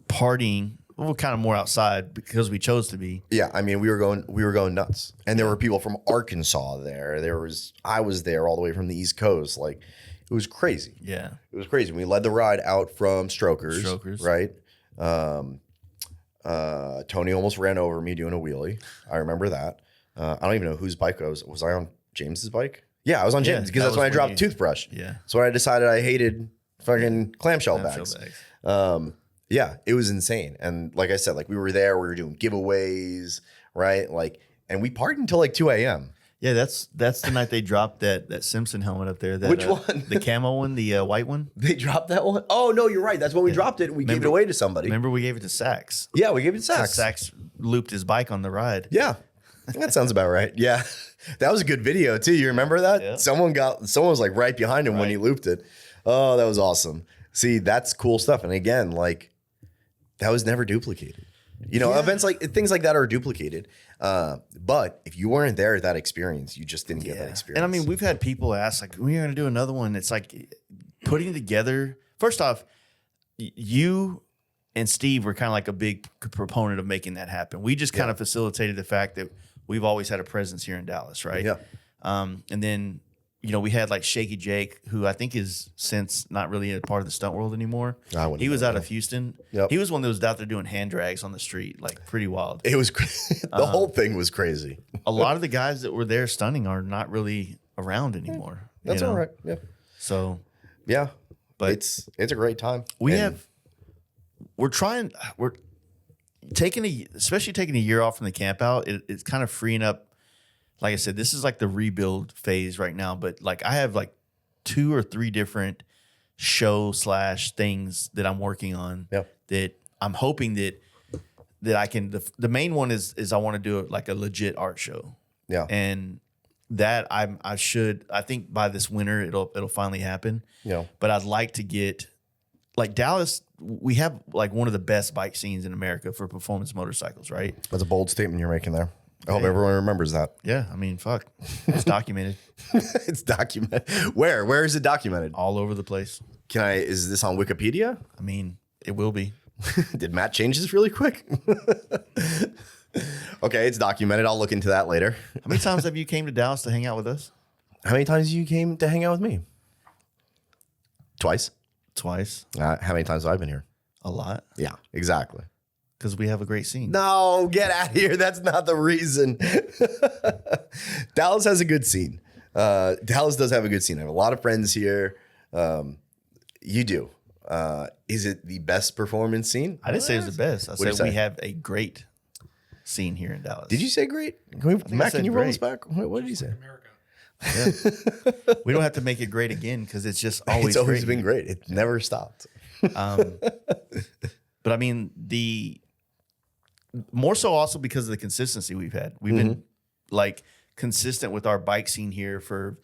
Partying. Well, kind of more outside because we chose to be. Yeah, I mean, we were going nuts, and there were people from Arkansas there. I was there all the way from the East Coast. Like, it was crazy. Yeah, it was crazy. We led the ride out from Strokers, right? Tony almost ran over me doing a wheelie. I remember that. I don't even know whose bike I was. Was I on James's bike? Yeah, I was on James because that's when I dropped toothbrush. Yeah, so when I decided I hated fucking clamshell bags. Yeah, it was insane. And like I said, like we were there, we were doing giveaways, right? Like, and we partied until like 2 a.m. Yeah, that's the night they dropped that Simpson helmet up there. Which one? The camo one, the white one. They dropped that one? Oh, no, you're right. That's when we dropped it and we gave it away to somebody. Remember we gave it to Sax? Yeah, we gave it to Sax. Sax looped his bike on the ride. Yeah, that sounds about right. Yeah, that was a good video too. You remember that? Yeah. Someone was like right behind him when he looped it. Oh, that was awesome. See, that's cool stuff. And again, like, that was never duplicated. You know, events like things like that are duplicated. But if you weren't there at that experience, you just didn't get that experience. And I mean, we've had people ask, like, when are you going to do another one? It's like putting together. First off, you and Steve were kind of like a big proponent of making that happen. We just kind of facilitated the fact that we've always had a presence here in Dallas, right? Yeah. And then, you know, we had like Shaky Jake, who I think is since not really a part of the stunt world anymore. He was out of Houston. Yep. He was one that was out there doing hand drags on the street, like pretty wild. It was the whole thing was crazy. A lot of the guys that were there stunning are not really around anymore. That's all right. Yeah. So yeah, but it's a great time. We're taking especially taking a year off from the camp out. It's kind of freeing up. Like I said, this is like the rebuild phase right now, but like I have like 2 or 3 different show/things that I'm working on that I'm hoping that I can. The main one is I want to do like a legit art show. Yeah, and that I think by this winter it'll finally happen. Yeah, but I'd like to get like Dallas. We have like one of the best bike scenes in America for performance motorcycles, right? That's a bold statement you're making there. I hope everyone remembers that. Yeah, I mean, fuck. It's documented. It's documented. Where is it documented? All over the place. Is this on Wikipedia? I mean, it will be. Did Matt change this really quick? Okay, it's documented. I'll look into that later. How many times have you came to Dallas to hang out with us? How many times you came to hang out with me? Twice. How many times have I been here? A lot. Yeah, exactly. Because we have a great scene. No, get out of here. That's not the reason. Dallas has a good scene. Dallas does have a good scene. I have a lot of friends here. You do. Is it the best performance scene? I didn't say it was the best. I said we have a great scene here in Dallas. Did you say great? Matt, can you roll us back? What did you say? America. Yeah. We don't have to make it great again because it's just always been great. It never stopped. But I mean, more so also because of the consistency we've had. We've been like consistent with our bike scene here for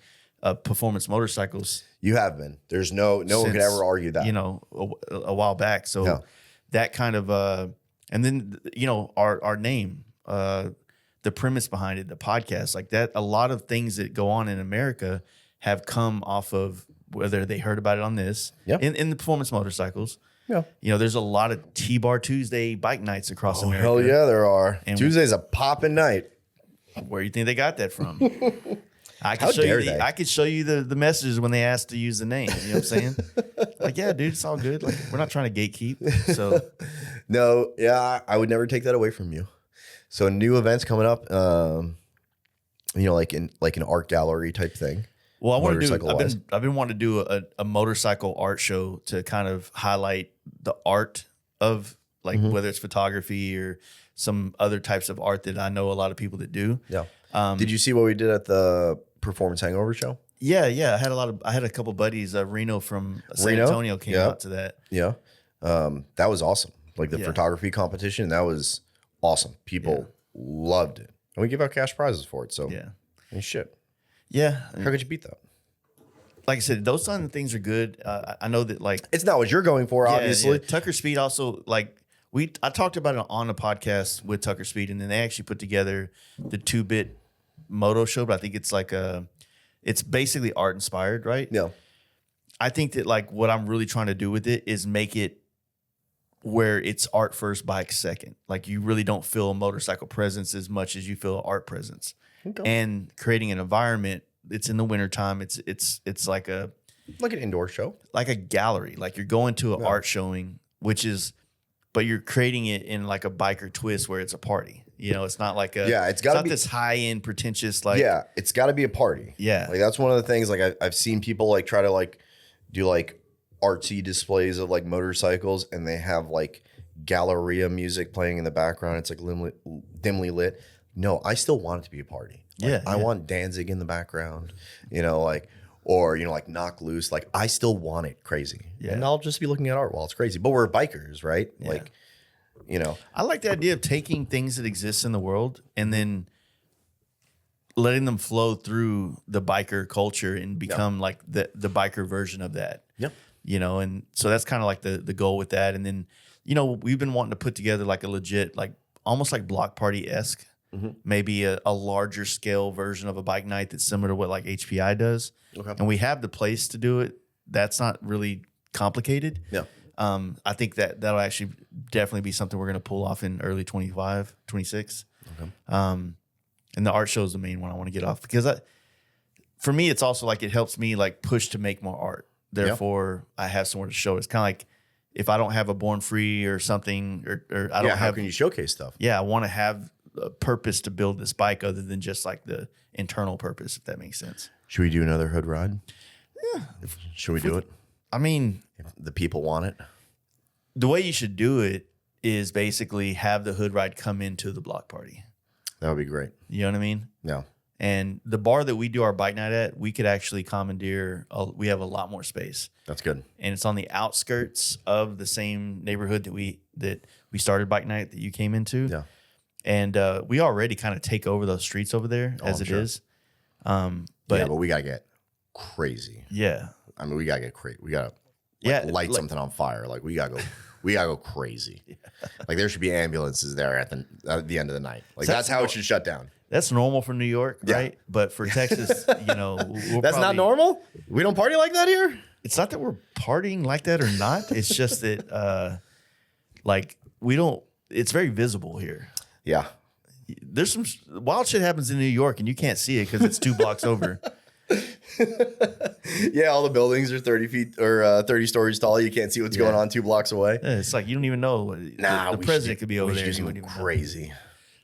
performance motorcycles. You have been. There's no one could ever argue that. You know, a while back. So that kind of and then you know our name, the premise behind it, the podcast, like that. A lot of things that go on in America have come off of whether they heard about it on this in the performance motorcycles. Yeah, you know, there's a lot of T-Bar Tuesday bike nights across America. Hell yeah, there are. And Tuesday's a poppin' night. Where do you think they got that from? I How dare they? I could show you the messages when they asked to use the name. You know what I'm saying? Like, yeah, dude, it's all good. Like, we're not trying to gatekeep. So, No, yeah, I would never take that away from you. So new events coming up, like an art gallery type thing. well, I want to do. Motorcycle-wise. I've been wanting to do a motorcycle art show to kind of highlight the art of like whether it's photography or some other types of art that I know a lot of people that do. Yeah. Did you see what we did at the Performance Hangover show? Yeah. I had a couple buddies. Reno from San Antonio came out to that. Yeah. That was awesome. Like the photography competition, that was awesome. People loved it. And we give out cash prizes for it. So, and shit. Yeah. How could you beat that? Like I said, those kind of things are good. I know that like It's not what you're going for, obviously. yeah. Tucker Speed also like I talked about it on a podcast with Tucker Speed, and then they actually put together the 2-bit moto show. But I think it's like it's basically art inspired, right? Yeah. I think that like what I'm really trying to do with it is make it where it's art first, bike second. Like you really don't feel a motorcycle presence as much as you feel an art presence. Okay. And creating an environment. It's in the wintertime. It's like an indoor show. Like a gallery. Like you're going to an art showing, but you're creating it in like a biker twist where it's a party. You know, it's not like it's got to be this high end pretentious like it's got to be a party. Yeah, like that's one of the things. Like I've seen people like try to like do like artsy displays of like motorcycles, and they have like Galleria music playing in the background. It's like dimly lit. No, I still want it to be a party. Like, I want Danzig in the background, or like Knock Loose. Like I still want it crazy, and I'll just be looking at art while it's crazy. But we're bikers, right? Yeah. Like, I like the idea of taking things that exist in the world and then letting them flow through the biker culture and become like the biker version of that. Yep. And so that's kind of like the goal with that. And then, we've been wanting to put together like a legit, like almost like block party-esque. Maybe a larger scale version of a bike night that's similar to what like HPI does. Okay. And we have the place to do it. That's not really complicated. Yeah. I think that'll actually definitely be something we're going to pull off in early 25, 26. Okay. And the art show is the main one I want to get off because for me, it's also like it helps me like push to make more art. Therefore, I have somewhere to show it. It's kind of like if I don't have a Born Free or something, or I don't have. How can you showcase stuff? Yeah, I want to have a purpose to build this bike other than just like the internal purpose, if that makes sense. Should we do another hood ride? Yeah. Should we do it? I mean, if the people want it. The way you should do it is basically have the hood ride come into the block party. That would be great. You know what I mean? Yeah. And the bar that we do our bike night at, we could actually commandeer. We have a lot more space. That's good. And it's on the outskirts of the same neighborhood that we started bike night that you came into. Yeah. And we already kind of take over those streets over there as it is. But we gotta get crazy. Yeah. I mean, we gotta get crazy. We gotta light something on fire. Like we gotta go crazy. Yeah. Like there should be ambulances there at the end of the night. Like that's how it should shut down. That's normal for New York, right? Yeah. But for Texas, that's not normal. We don't party like that here. It's not that we're partying like that or not. It's just that like we don't. It's very visible here. Yeah. There's some wild shit happens in New York and you can't see it because it's 2 blocks over. Yeah, all the buildings are 30 feet or 30 stories tall. You can't see what's going on 2 blocks away. Yeah, it's like you don't even know. The president could be over there. Do something crazy.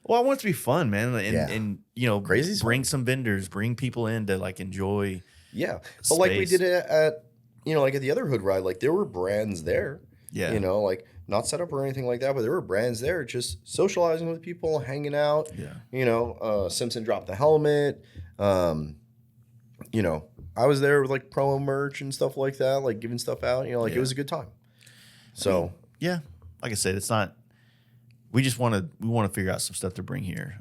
Well, I want it to be fun, man, and crazy. Bring some vendors, bring people in to like enjoy. Yeah, but like we did it at like at the other hood ride, like there were brands there. Yeah, like. Not set up or anything like that, but there were brands there just socializing with people, hanging out. Yeah. Simpson dropped the helmet. I was there with like promo merch and stuff like that, like giving stuff out. It was a good time. So yeah, like I said, it's not. We just want to figure out some stuff to bring here,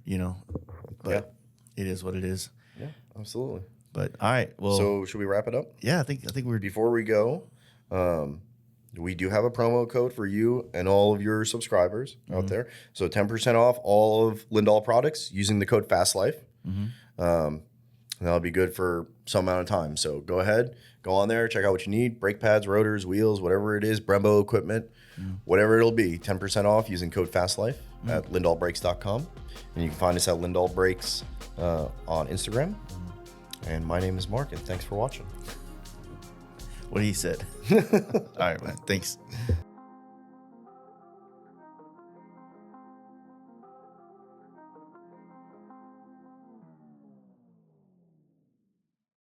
But it is what it is. Yeah, absolutely. But all right, well. So should we wrap it up? Yeah, I think we're. Before we go, we do have a promo code for you and all of your subscribers out there. So 10% off all of Lyndall products using the code FASTLIFE. and that'll be good for some amount of time. So go ahead, go on there, check out what you need: brake pads, rotors, wheels, whatever it is, Brembo equipment, whatever it'll be. 10% off using code FASTLIFE at lyndallbrakes.com, and you can find us at Lyndall Brakes on Instagram. And my name is Mark, and thanks for watching. What he said. All right, man. Thanks.